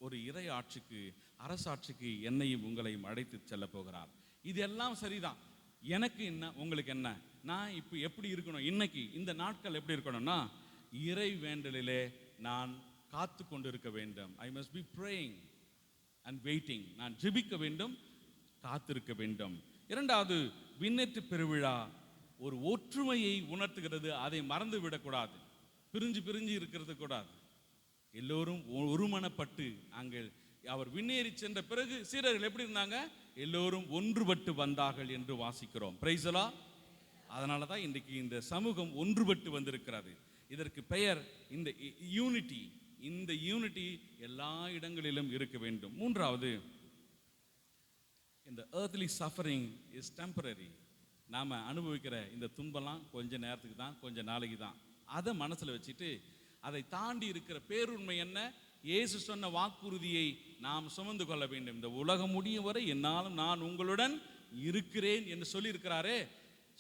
ஒரு இறை ஆட்சிக்கு, அரசாட்சிக்கு என்னையும் உங்களையும் அழைத்து செல்ல போகிறார். இதெல்லாம் சரிதான். எனக்கு என்ன, உங்களுக்கு என்ன? நான் இப்போ எப்படி இருக்கணும்? இன்னைக்கு இந்த நாட்கள் எப்படி இருக்கணும்னா, இறை வேண்டலிலே நான் காத்து கொண்டு இருக்க வேண்டும். I must be praying and waiting. நான் ஜெபிக்க வேண்டும், காத்திருக்க வேண்டும். இரண்டாவது, விண்ணேற்று பெருவிழா ஒரு ஒற்றுமையை உணர்த்துகிறது. அதை மறந்து விடக்கூடாது. பிரிஞ்சு பிரிஞ்சு இருக்கிறது கூடாது. எல்லோரும் ஒருமனப்பட்டு அங்கே அவர் விண்ணேறி சென்ற பிறகு சீடர்கள் எப்படி இருந்தாங்க? எல்லோரும் ஒன்றுபட்டு வந்தார்கள் என்று வாசிக்கிறோம். Price the Lord. அதனால தான் இன்றைக்கு இந்த சமூகம் ஒன்றுபட்டு வந்திருக்கிறது. இதற்கு பெயர் இந்த யூனிட்டி. இந்த யூனிட்டி எல்லா இடங்களிலும் இருக்க வேண்டும். மூன்றாவது, இந்த earthly suffering is temporary. நாம் அனுபவிக்கிற இந்த துன்பம்லாம் கொஞ்ச நேரத்துக்கு தான், கொஞ்ச நாளைக்கு தான். அதை மனசில் வச்சுட்டு அதை தாண்டி இருக்கிற பேருண்மை என்ன? இயேசு சொன்ன வாக்குறுதியை நாம் சுமந்து கொள்ள வேண்டும். இந்த உலகம் முடியும் வரை என்னாலும் நான் உங்களுடன் இருக்கிறேன் என்று சொல்லியிருக்கிறாரே,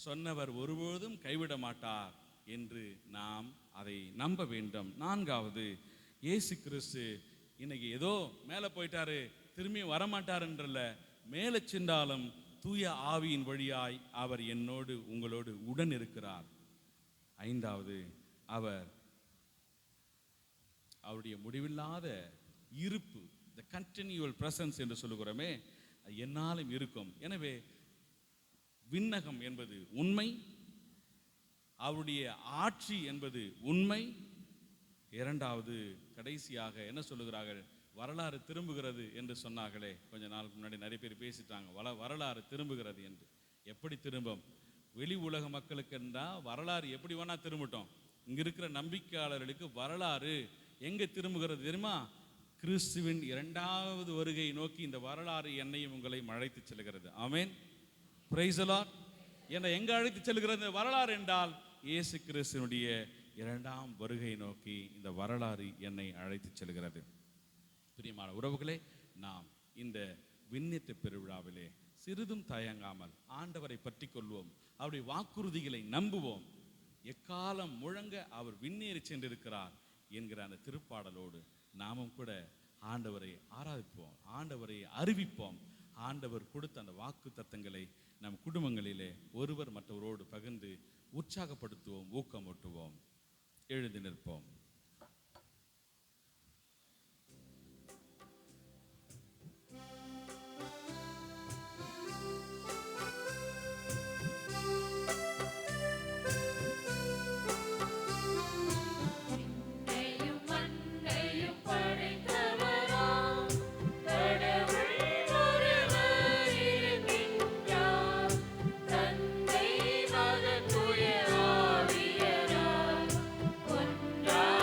சொன்னவர் ஒருபோதும் கைவிட மாட்டார் என்று நாம் அதை நம்ப வேண்டும். நான்காவது, இயேசு கிறிஸ்து இன்னைக்கு ஏதோ மேலே போயிட்டாரு, திரும்பி வரமாட்டார் என்றல்ல, மேலே சென்றாலும் தூய ஆவியின் வழியாய் அவர் என்னோடு உங்களோடு உடன் இருக்கிறார். ஐந்தாவது, அவருடைய முடிவில்லாத இருப்பு, the continual presence என்று சொல்லுகிறோமே, என்னாலும் இருக்கும். எனவே விண்ணகம் என்பது உண்மை, அவருடைய ஆட்சி என்பது உண்மை. இரண்டாவது, கடைசியாக என்ன சொல்லுகிறார்கள்? வரலாறு திரும்புகிறது என்று சொன்னார்களே, கொஞ்ச நாளுக்கு முன்னாடி நிறைய பேர் பேசிட்டாங்க, வரலாறு திரும்புகிறது என்று. எப்படி திரும்பும்? வெளி உலக மக்களுக்கு என்றால் வரலாறு எப்படி வேணா திரும்பட்டும். இங்க இருக்கிற நம்பிக்கையாளர்களுக்கு வரலாறு எங்கே திரும்புகிறது தெரியுமா? கிறிஸ்துவின் இரண்டாவது வருகை நோக்கி இந்த வரலாறு என்னையும் உங்களையும் அழைத்து செல்கிறது. ஆமென், பிரைஸ் தி லார்ட். என்னை எங்கே அழைத்து செல்கிறது வரலாறு என்றால், இயேசு கிறிஸ்துவினுடைய இரண்டாம் வருகை நோக்கி இந்த வரலாறு என்னை அழைத்து செல்கிறது. பிரியமான உறவுகளே, நாம் இந்த விண்ணேற்ற பெருவிழாவிலே சிறிதும் தயங்காமல் ஆண்டவரை பற்றி கொள்வோம், அவருடைய வாக்குறுதிகளை நம்புவோம். எக்காலம் முழங்க அவர் விண்ணேறி சென்றிருக்கிறார் என்கிற அந்த திருப்பாடலோடு நாமும் கூட ஆண்டவரை ஆராதிப்போம், ஆண்டவரை அறிவிப்போம். ஆண்டவர் கொடுத்த அந்த வாக்கு தத்தங்களை நம் குடும்பங்களிலே ஒருவர் மற்றவரோடு பகிர்ந்து உற்சாகப்படுத்துவோம், ஊக்கமூட்டுவோம். எழுந்து நிற்போம். தந்தை மகன் தூய ஆவியராய் ஒன்றாய்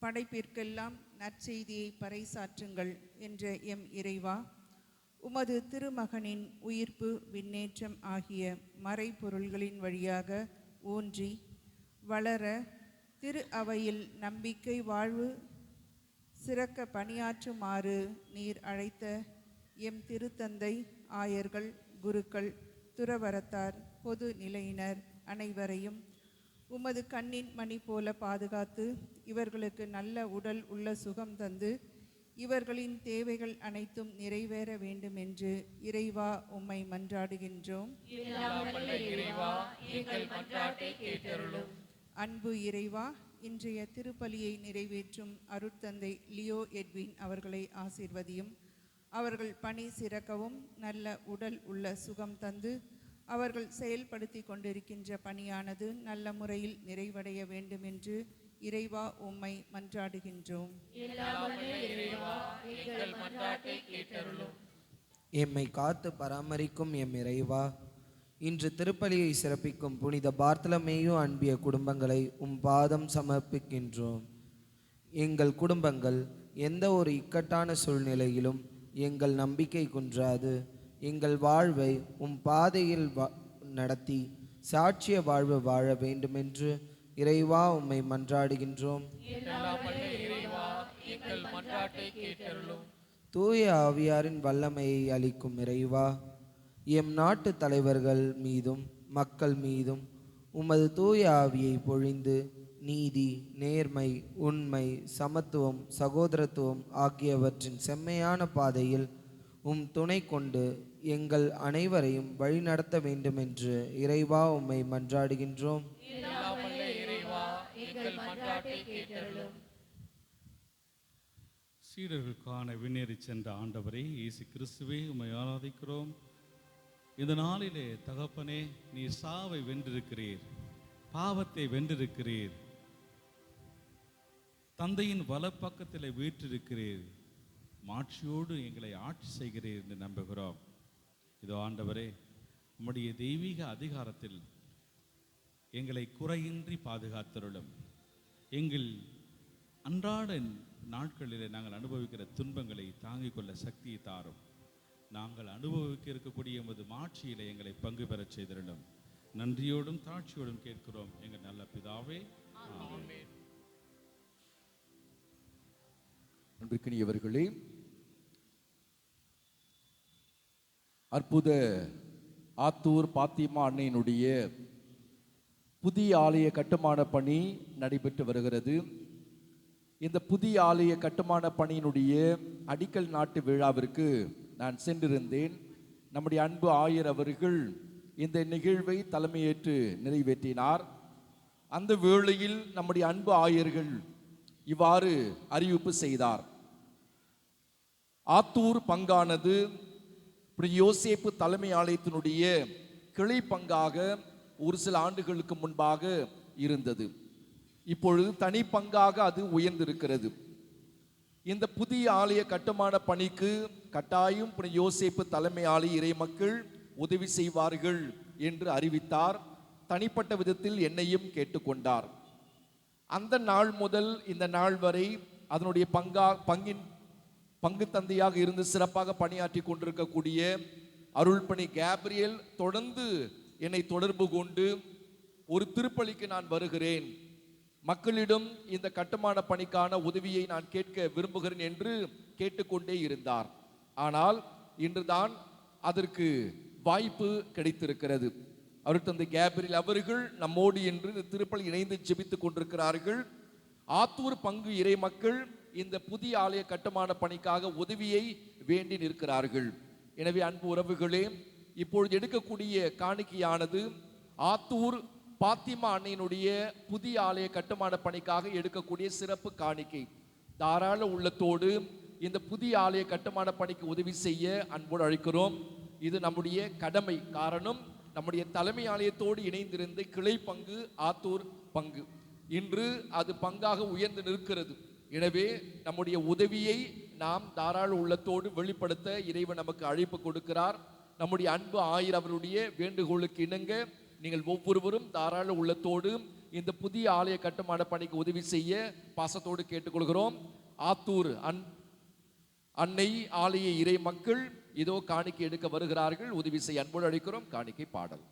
படைப்பிற்கெல்லாம் நற்செய்தியை பறைசாற்றுங்கள் என்ற எம் இறைவா, உமது திருமகனின் உயிர்ப்பு விண்ணேற்றம் ஆகிய மறைபொருள்களின் வழியாக ஊன்றி வளர திரு அவையில் நம்பிக்கை வாழ்வு சிறக்க பணியாற்றுமாறு நீர் அழைத்த எம் திருத்தந்தை, ஆயர்கள், குருக்கள், துறவரத்தார், பொது நிலையினர் அனைவரையும் உமது கண்ணின் மணி போல பாதுகாத்து இவர்களுக்கு நல்ல உடல் உள்ள சுகம் தந்து இவர்களின் தேவைகள் அனைத்தும் நிறைவேற வேண்டும் என்று இறைவா உம்மை மன்றாடுகின்றோம். அன்பு இறைவா, இன்றைய திருப்பலியை நிறைவேற்றும் அருட்தந்தை லியோ எட்வின் அவர்களை ஆசீர்வதியும். அவர்கள் பணி சிறக்கவும் நல்ல உடல் உள்ள சுகம் தந்து அவர்கள் செயல்படுத்தி கொண்டிருக்கின்ற பணியானது நல்ல முறையில் நிறைவடைய வேண்டும் என்று இறைவா உம்மை மன்றாடுகின்றோம். எம்மை காத்து பராமரிக்கும் எம் இறைவா, இன்று திருப்பலியை சிறப்பிக்கும் புனித பார்த்தலமேயு அன்பிய குடும்பங்களை உம் பாதம் சமர்ப்பிக்கின்றோம். எங்கள் குடும்பங்கள் எந்த ஒரு இக்கட்டான சூழ்நிலையிலும் எங்கள் நம்பிக்கை குன்றாது எங்கள் வாழ்வை உம் பாதையில் நடத்தி சாட்சிய வாழ்வு வாழ வேண்டுமென்று இறைவா உம்மை மன்றாடுகின்றோம். தூய ஆவியாரின் வல்லமையை அளிக்கும் இறைவா, எம் நாட்டு தலைவர்கள் மீதும் மக்கள் மீதும் உமது தூய ஆவியை பொழிந்து நீதி, நேர்மை, உண்மை, சமத்துவம், சகோதரத்துவம் ஆகியவற்றின் செம்மையான பாதையில் உம் துணை கொண்டு எங்கள் அனைவரையும் வழிநடத்த வேண்டுமென்று இறைவா உம்மை மன்றாடுகின்றோம். சீடர்களுக்கான விண்ணேறி சென்ற ஆண்டவரே இயேசு கிறிஸ்துவே உம்மை ஆராதிக்கிறோம். இந்த நாளிலே தகப்பனே, நீர் சாவை வென்றிருக்கிறீர், பாவத்தை வென்றிருக்கிறீர், தந்தையின் வலப்பக்கத்தில் வீற்றிருக்கிறீர், மாட்சியோடு எங்களை ஆட்சி செய்கிறீர் என்று நம்புகிறோம். இதோ ஆண்டவரே, உம்முடைய தெய்வீக அதிகாரத்தில் எங்களை குறையின்றி பாதுகாத்தருளும். எங்கள் அன்றாட நாட்களில் நாங்கள் அனுபவிக்கிற துன்பங்களை தாங்கிக் கொள்ள சக்தியை தாரும். நாங்கள் அனுபவிக்க இருக்கக்கூடிய எமது மாட்சியில் எங்களை பங்கு பெறச் செய்திருளும். நன்றியோடும் தாட்சியோடும் கேட்கிறோம் எங்கள் நல்ல பிதாவே, ஆமென். அன்பிற்கினியவர்களே, அற்புத ஆத்தூர் பாத்திமா அன்னையினுடைய புதிய ஆலய கட்டுமான பணி நடைபெற்று வருகிறது. இந்த புதிய ஆலய கட்டுமான பணியினுடைய அடிக்கல் நாட்டு விழாவிற்கு நான் சென்றிருந்தேன். நம்முடைய அன்பு ஆயர் அவர்கள் இந்த நிகழ்வை தலைமையேற்று நிறைவேற்றினார். அந்த வேளையில் நம்முடைய அன்பு ஆயர்கள் இவ்வாறு அறிவிப்பு செய்தார். ஆத்தூர் பங்கானது யோசேப்பு தலைமை ஆலயத்தினுடைய கிளை பங்காக ஒரு சில ஆண்டுகளுக்கு முன்பாக இருந்தது. இப்பொழுது தனி பங்காக அது உயர்ந்திருக்கிறது. இந்த புதிய ஆலய கட்டுமான பணிக்கு கட்டாயம் யோசேப்பு தலைமை ஆலய இறை மக்கள் உதவி செய்வார்கள் என்று அறிவித்தார். தனிப்பட்ட விதத்தில் என்னையும் கேட்டுக்கொண்டார். அந்த நாள் முதல் இந்த நாள் வரை அதனுடைய பங்கு தந்தையாக இருந்து சிறப்பாக பணியாற்றி கொண்டிருக்கக்கூடிய அருள்பணி கேப்ரியல் தொடர்ந்து என்னை தொடர்பு கொண்டு ஒரு திருப்பலிக்கு நான் வருகிறேன், மக்களிடம் இந்த கட்டுமான பணிக்கான உதவியை நான் கேட்க விரும்புகிறேன் என்று கேட்டுக்கொண்டே இருந்தார். ஆனால் இன்றுதான் அதற்கு வாய்ப்பு கிடைத்திருக்கிறது. அருட்தந்தை கேப்ரியல் அவர்கள் நம்மோடு என்று இந்த திருப்பலி இணைந்து ஜெபித்துக் கொண்டிருக்கிறார்கள். ஆத்தூர் பங்கு இறை மக்கள் இந்த புதிய ஆலய கட்டுமான பணிக்காக உதவியை வேண்டி நிற்கிறார்கள். எனவே அன்பு உறவுகளே, இப்பொழுது எடுக்கக்கூடிய காணிக்கையானது ஆத்தூர் பாத்திமா அன்னையினுடைய புதிய ஆலய கட்டுமான பணிக்காக எடுக்கக்கூடிய சிறப்பு காணிக்கை. தாராள உள்ளத்தோடு இந்த புதிய ஆலய கட்டுமான பணிக்கு உதவி செய்ய அன்போடு அழைக்கிறோம். இது நம்முடைய கடமை. காரணம், நம்முடைய தலைமை ஆலயத்தோடு இணைந்திருந்த கிளை பங்கு ஆத்தூர் பங்கு இன்று அது பங்காக உயர்ந்து நிற்கிறது. எனவே நம்முடைய உதவியை நாம் தாராள உள்ளத்தோடு வெளிப்படுத்த இறைவன் நமக்கு அழைப்பு கொடுக்கிறார். நம்முடைய அன்பு ஆயர் அவருடைய வேண்டுகோளுக்கு இணங்க நீங்கள் ஒவ்வொருவரும் தாராள உள்ளத்தோடு இந்த புதிய ஆலய கட்டுமான பணிக்கு உதவி செய்ய பாசத்தோடு கேட்டுக்கொள்கிறோம். ஆத்தூர் அன்னை ஆலய இறை மக்கள் இதோ காணிக்கை எடுக்க வருகிறார்கள். உதவி செய்ய அன்போடு அழைக்கிறோம். காணிக்கை பாடல்.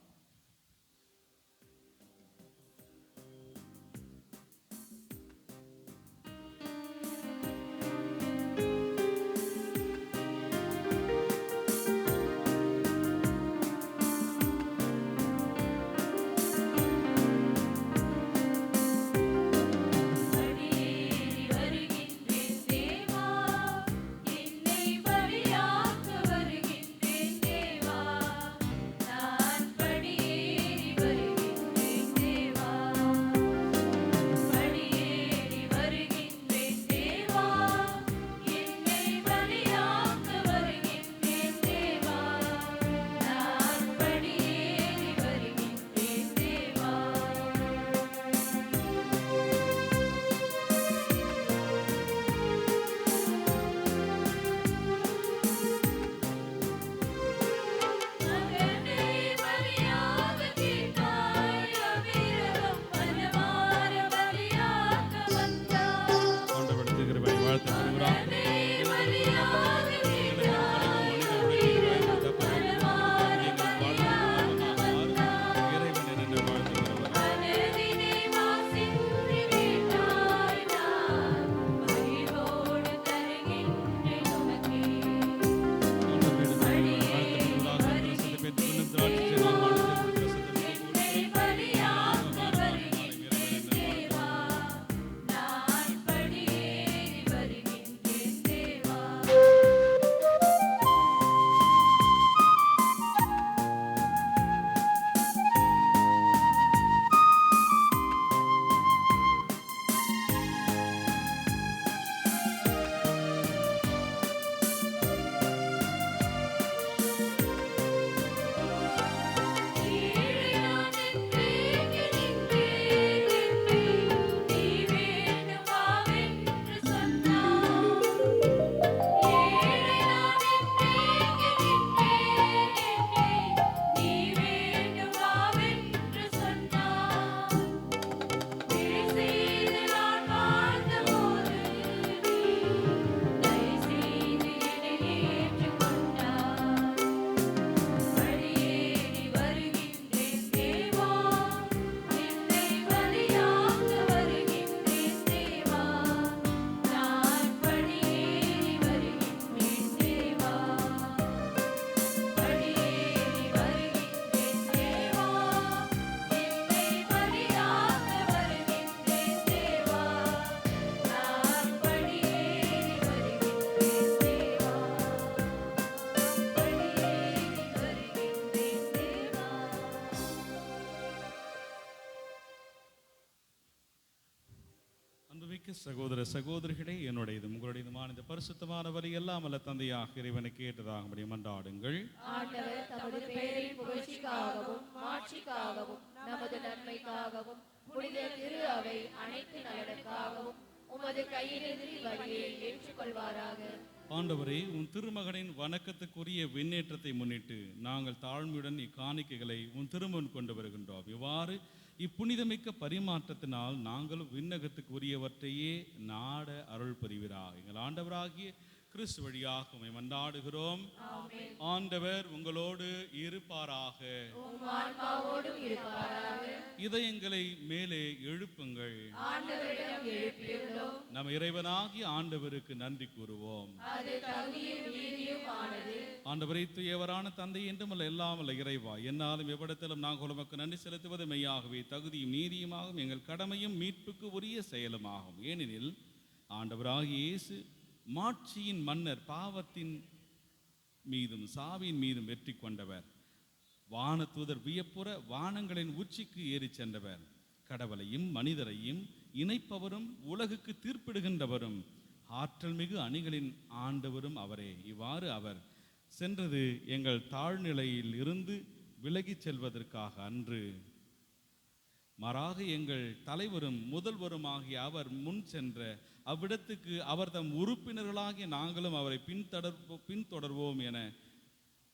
சகோதர சகோதரிகளே, என்னுடையது உங்களுடையதுமான இந்த பரிசுத்தமான வரி எல்லாம் அல்ல தந்தையாக இறைவனை கேட்டதாகும்படி மன்றாடுங்கள். ஆண்டவர் தமது பெயரின் புகழ்ச்சிக்காகவும் மாட்சிக்காகவும் நமது நன்மைக்காகவும் புனித திரு அவை அனைத்து நலனுக்காகவும் உமது கையிலிருந்து வழியை ஏற்றுக்கொள்வாராக. ஆண்டவரே, உன் திருமகனின் வணக்கத்துக்குரிய விண்ணேற்றத்தை முன்னிட்டு நாங்கள் தாழ்மையுடன் இக்காணிக்கைகளை உன் திருமுன் கொண்டு வருகின்றோம். இவ்வாறு இப்புனிதமிக்க பரிமாற்றத்தினால் நாங்கள் விண்ணகத்துக்கு உரியவற்றையே நாட அருள் புரிவீராக. எங்கள் ஆண்டவராகிய கிறிஸ்து வழியாக உம்மை மன்றாடுகிறோம். ஆண்டவர் உங்களோடு இருப்பாராக. இதயங்களை மேலே எழுப்புங்கள். நம் இறைவனாகிய ஆண்டவருக்கு நன்றி கூறுவோம். ஆண்டவரை தூயவரான தந்தை என்றும் அல்ல எல்லாம் அல்ல இறைவா, என்னாலும் எவ்விடத்திலும் நாங்கள் உமக்கு நன்றி செலுத்துவது மெய்யாகவே தகுதியும் நீதியுமாகும், எங்கள் கடமையும் மீட்புக்கு உரிய செயலுமாகும். ஏனெனில் ஆண்டவராகிய இயேசு மாட்சியின் மன்னர், பாவத்தின் மீதும் சாவின் மீதும் வெற்றி கொண்டவர், வானதூதர் வியப்புற வானங்களின் உச்சிக்கு ஏறி சென்றவர், கடவுளையும் மனிதரையும் இணைப்பவரும் உலகுக்கு தீர்ப்பிடுகின்றவரும் ஆற்றல் மிகு அணிகளின் ஆண்டவரும் அவரே. இவ்வாறு அவர் சென்றது எங்கள் தாழ்நிலையில் இருந்து விலகிச் செல்வதற்காக அன்று, மாறாக எங்கள் தலைவரும் முதல்வருமாகிய அவர் முன் சென்ற அவ்விடத்துக்கு அவர் தம் உறுப்பினர்களாகிய நாங்களும் அவரை பின்தொடர்வோம் என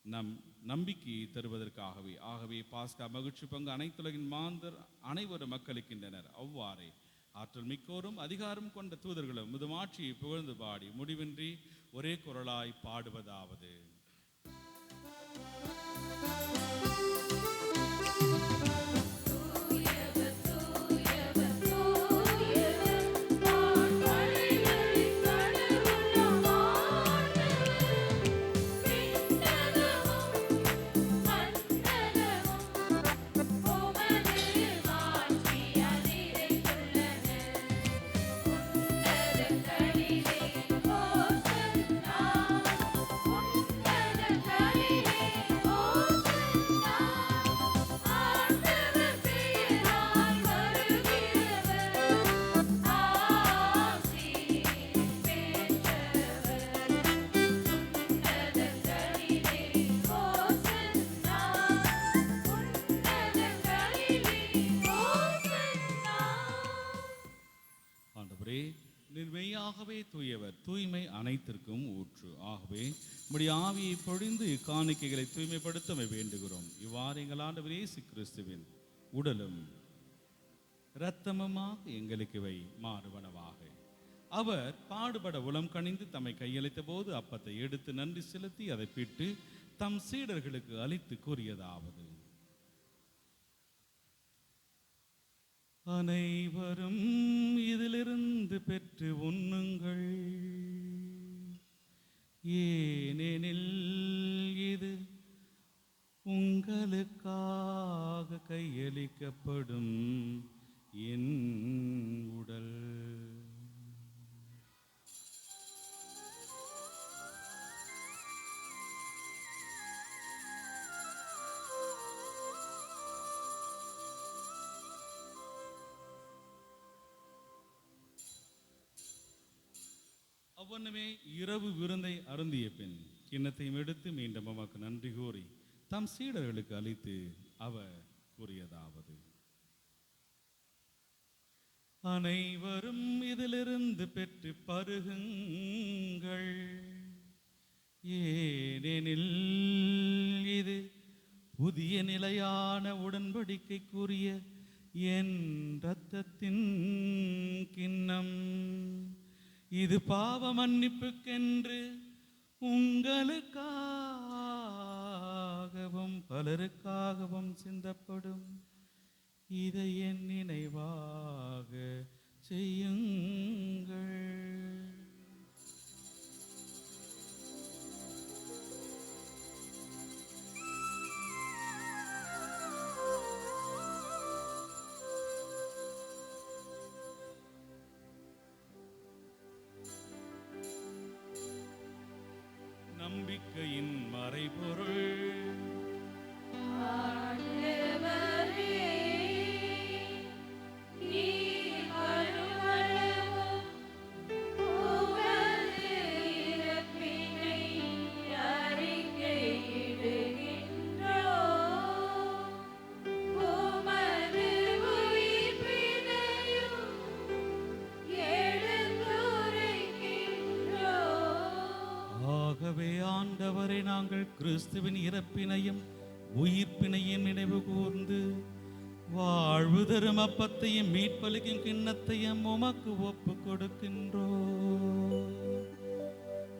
நம் நம்பிக்கையை தருவதற்காகவே. ஆகவே பாஸ்கா மகிழ்ச்சி பங்கு அனைத்துலகின் மாந்தர் அனைவரும் மக்களிக்கின்றனர். அவ்வாறே ஆற்றல் மிக்கோரும் அதிகாரம் கொண்ட தூதர்களும் முதுமாட்சியை புகழ்ந்து பாடி முடிவின்றி ஒரே குரலாய் பாடுவதாவது: மெய்யாகவே தூயவர், தூய்மை அனைத்திற்கும் ஊற்று. ஆகவே உம்முடைய ஆவியை பொழிந்து இக்காணிக்கைகளை தூய்மைப்படுத்த வேண்டுகிறோம். இவ்வாறு எங்கள் ஆண்டவர் இயேசு கிறிஸ்துவின் உடலும் இரத்தமுமாக எங்களுக்கு இவை மாறுவனவாக. அவர் பாடுபட உளம் கனிந்து தம்மை கையளித்த போது அப்பத்தை எடுத்து நன்றி செலுத்தி அதை பிட்டு தம் சீடர்களுக்கு அளித்து கூறியதாவது: அனைவரும் இதிலிருந்து பெற்று உண்ணுங்கள், ஏனெனில் இது உங்களுக்காக கையளிக்கப்படும் என் உடல். அவ்வண்ணமே இரவு விருந்தை அருந்திய பின் கிண்ணத்தையும் எடுத்து மீண்டும் உமக்கு நன்றி கூறி தம் சீடர்களுக்கு அளித்து அவர் கூறியதாவது: அனைவரும் இதிலிருந்து பெற்று பருகுங்கள், ஏனெனில் இது புதிய நிலையான உடன்படிக்கைக்குரிய என் இரத்தத்தின் கிண்ணம். இது பாவ மன்னிப்புக்கென்று உங்களுக்காகவும் பலருக்காகவும் சிந்தப்படும். இதை என் நினைவாக செய்யுங்கள். நம்பிக்கையின் மறைபொருள் ஆண்டவரை நாங்கள் கிறிஸ்துவின் இறப்பினையும் உயிர்ப்பினையும் நினைவு கூர்ந்து வாழ்வு தரும் அப்பத்தையும் மீட்பளிக்கும் கிண்ணத்தையும் உமக்கு ஒப்பு கொடுக்கின்றோம்.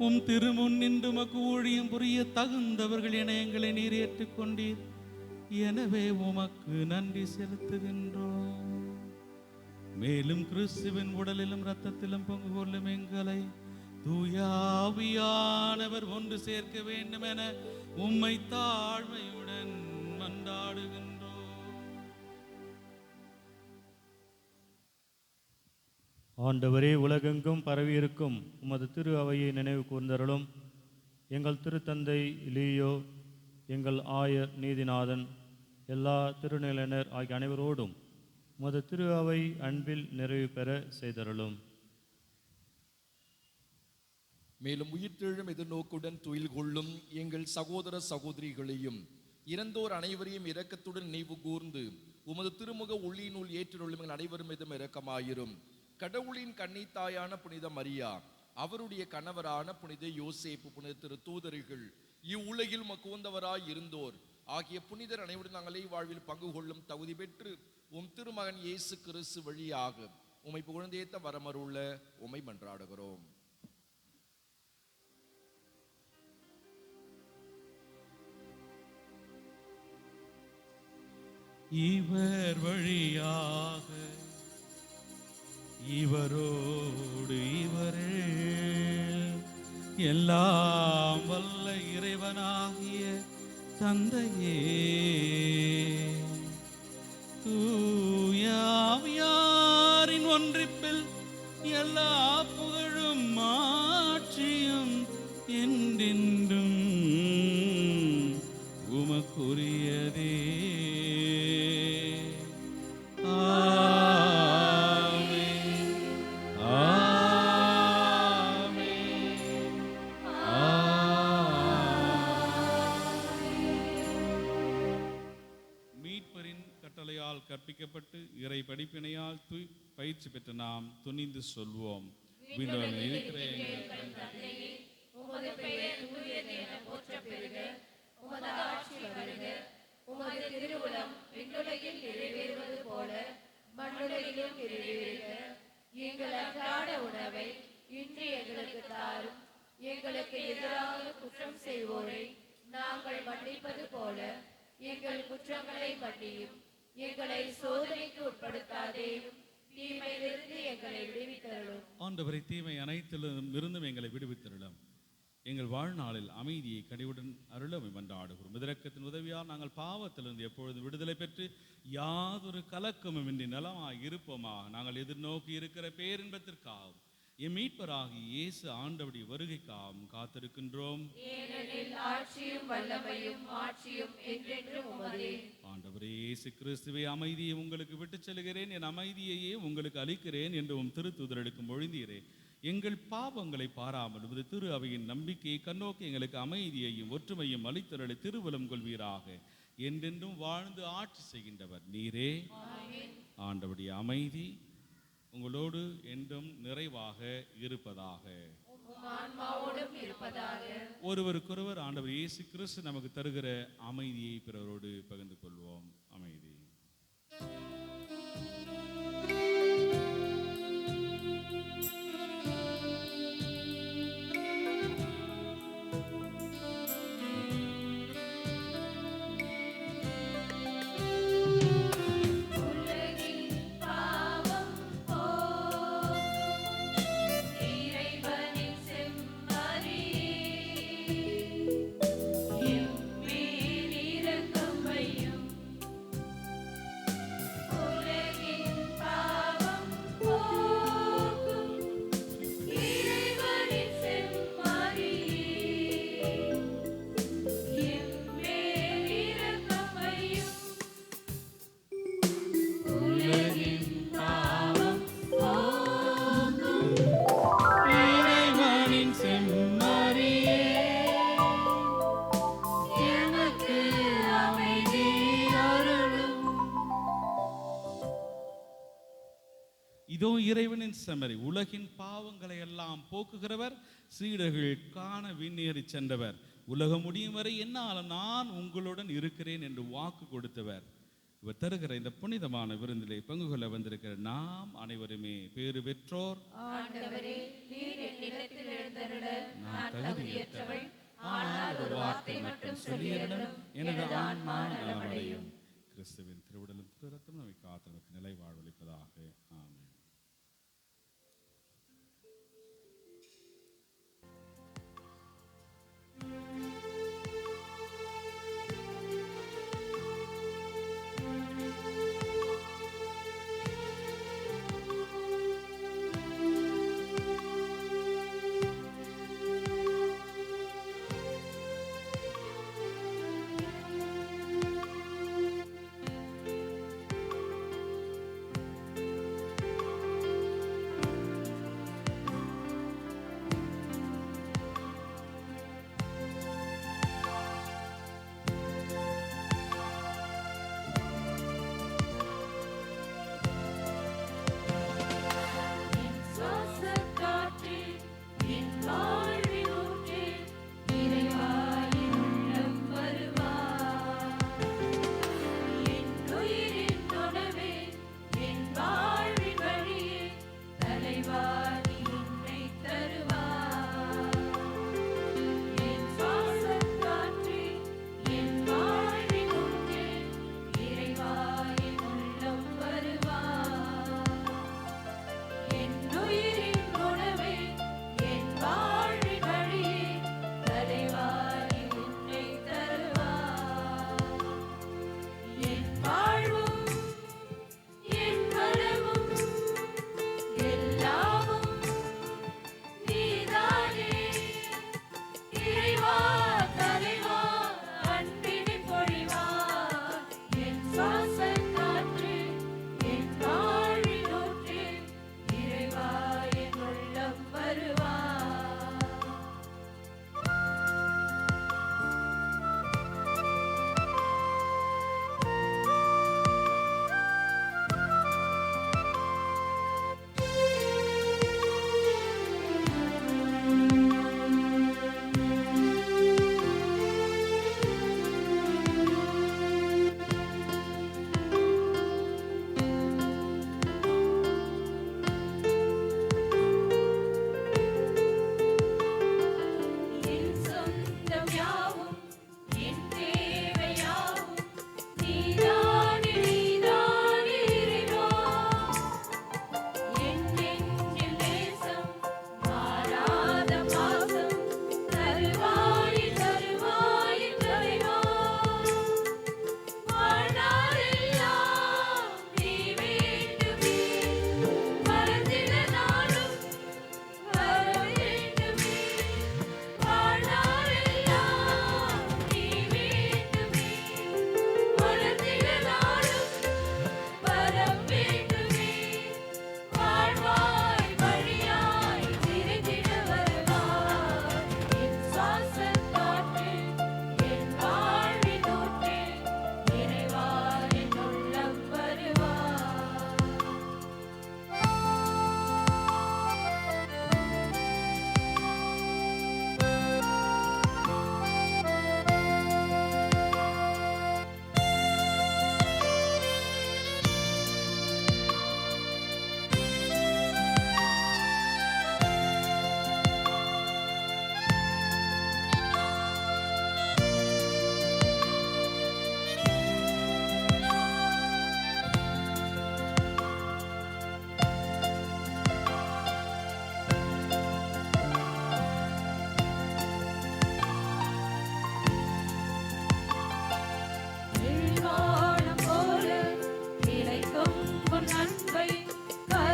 உம் திருமுன் நின்று உமக்கு ஊழியம் புரிய தகுந்தவர்கள் என எங்களை நீர் ஏற்றுக்கொண்டீர். எனவே உமக்கு நன்றி செலுத்துகின்றோம். மேலும் கிறிஸ்துவின் உடலிலும் இரத்தத்திலும் பங்கு கொள்ளும் எங்களை தூயாவியானவர் ஒன்று சேர்க்க வேண்டும் என உம்மை தாழ்மையுடன் மன்றாடுகின்றோம். ஆண்டவரே, உலகெங்கும் பரவியிருக்கும் உமது திரு அவையை நினைவு கூர்ந்தருளும். எங்கள் திருத்தந்தை லியோ, எங்கள் ஆயர் நீதிநாதன், எல்லா திருநிலையினர் ஆகிய அனைவரோடும் உமது திரு அவை அன்பில் நிறைவு பெற செய்தருளும். மேலும் உயிர்த்தெழும் எதிர்நோக்குடன் துயில் கொள்ளும் எங்கள் சகோதர சகோதரிகளையும் இறந்தோர் அனைவரையும் இரக்கத்துடன் நினைவு கூர்ந்து உமது திருமுக ஒளியினுள் ஏற்றுள்ளவர்கள் அனைவரும் மீதும் இரக்கமாயிரும். கடவுளின் கன்னித்தாயான புனித மரியா, அவருடைய கணவரான புனித யோசேப்பு, புனித திரு தூதர்கள், இவ்வுலகில் மக்குவந்தவராய் இருந்தோர் ஆகிய புனிதர் அனைவரும் நாங்களே வாழ்வில் பங்கு கொள்ளும் தகுதி பெற்று உம் திருமகன் இயேசு கிறிஸ்து வழியாக உம்மை புகழ்ந்தேத்த வரமருள உம்மை மன்றாடுகிறோம். இவர் வழியாக இவரோடு இவரே எல்லாம் வல்ல இறைவனாகிய தந்தையே, தூய ஆவியாரின் ஒன்றிப்பில் எல்லா புகழும் மாட்சியும் என்றென்றும் உமக்குரியதே. கற்பிக்கப்பட்டு இறை படிப்பினையால் பயிற்சி பெற்ற நாம் துணிந்து சொல்வோம். எங்கள் அன்றாட உணவை இன்று எங்களுக்கு தாரும். எங்களுக்கு எதிராக குற்றம் செய்வோரை நாங்கள் மன்னிப்பது போல எங்கள் குற்றங்களை மன்னியும். எங்களை சோதனைக்கு உட்படுத்தாதேயும், தீமையிலிருந்து எங்களை விடுவித்தருளும். ஆண்டவரை, தீமை அனைத்திலும் இருந்தும் எங்களை விடுவித்தருளும். எங்கள் வாழ்நாளில் அமைதியை கனிவுடன் அருள மன்றாடுகிறோம். இரக்கத்தின் உதவியால் நாங்கள் பாவத்திலிருந்து எப்பொழுதும் விடுதலை பெற்று யாதொரு கலக்கமும் இன்றி நலமாய் இருப்போமாக. நாங்கள் எதிர்நோக்கி இருக்கிற பேரின்பத்திற்காகவும் எம் மீட்பராகி இயேசு ஆண்டவருடைய வருகைக்காகவும் காத்திருக்கின்றோம். ஆண்டவரே இயேசு கிறிஸ்துவே, அமைதியை உங்களுக்கு விட்டுச் செல்கிறேன், என் அமைதியையே உங்களுக்கு அளிக்கிறேன் என்று உம் திருத்தூதர்களுக்கு மொழிந்தீரே. எங்கள் பாவங்களை பாராமல் உமது திரு அவையின் நம்பிக்கையை கண்ணோக்கி எங்களுக்கு அமைதியையும் ஒற்றுமையும் அளித்தருளை திருவலம் கொள்வீராக. என்றென்றும் வாழ்ந்து ஆட்சி செய்கின்றவர் நீரே. ஆண்டவருடைய அமைதி உங்களோடு என்றும் நிறைவாக இருப்பதாக. ஒருவருக்கொருவர் ஆண்டவர் இயேசு கிறிஸ்து நமக்கு தருகிற அமைதியை பிறரோடு பகிர்ந்து கொள்வோம். அமைதி. இதோ இறைவனின் செம்மறி, உலகின் பாவங்களை எல்லாம் போக்குகிறவர், சீடர்கள் காண விண்ணேறி சென்றவர், உலகம் முடியும் வரை என்னாலும் நான் உங்களுடன் இருக்கிறேன் என்று வாக்கு கொடுத்தவர். இவர் தருகிற இந்த புனிதமான விருந்திலே பங்கு கொள்ள வந்திருக்கிற நாம் அனைவருமே பேறு பெற்றோர். நான் தகுதியற்றவள், ஆனால் ஒரு வார்த்தை மட்டும் சொல்லியருளும், எனது ஆன்மா நலமடையும். கிறிஸ்துவின் திருவுடலும் திரு ரத்தமும் நம்மை காத்து நமக்கு நிலை வாழ்வளிப்பதாக. ஆமென்.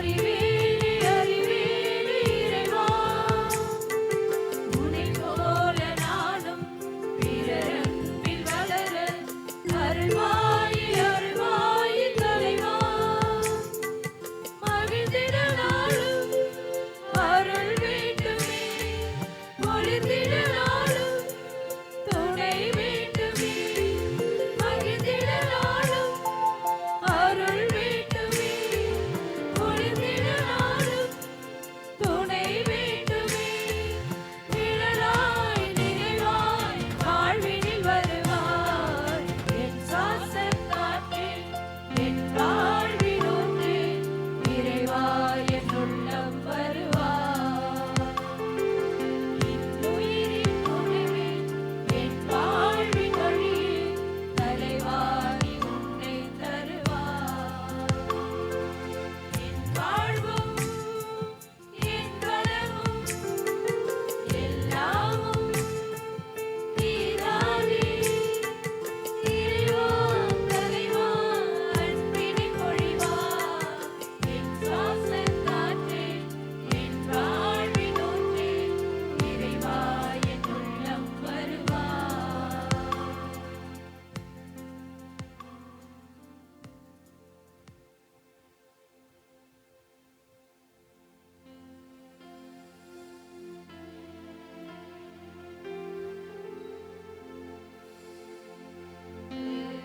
அறிவேனே அறிவேனே இறைவா உன்னை போல நானும் பிறரன்பில் வளர அருள்வாய் அருள்வாய் தலைவா மகிழ்ந்திட நாளும் அருள் வேண்டுமே ஒளிர்ந்திட நாளும் துணை வேண்டுமே மகிழ்ந்திட நாளும் அருள் வேண்டுமே ஒளிர்ந்திட நாளும் துணை வேண்டுமே நிழலாய் நினைவாய் வாழ்வினில் வருவாய் என் சுவாசக் காற்றே என் வாழ்வின் ஊற்றே இறைவா என் உள்ளம் வருவாய் என் உயிரின் உணவே என் வாழ்வின் வழியே தலைவா நீ உன்னை தருவாய் என் வாழ்வும் என் வளமும் எல்லாமும் நீதானே இறைவா தலைவா அன்பினை பொழிவாய் என் சுவாசக் காற்றே என் வாழ்வின் ஊற்றே இறைவா என் உள்ளம் வருவாய்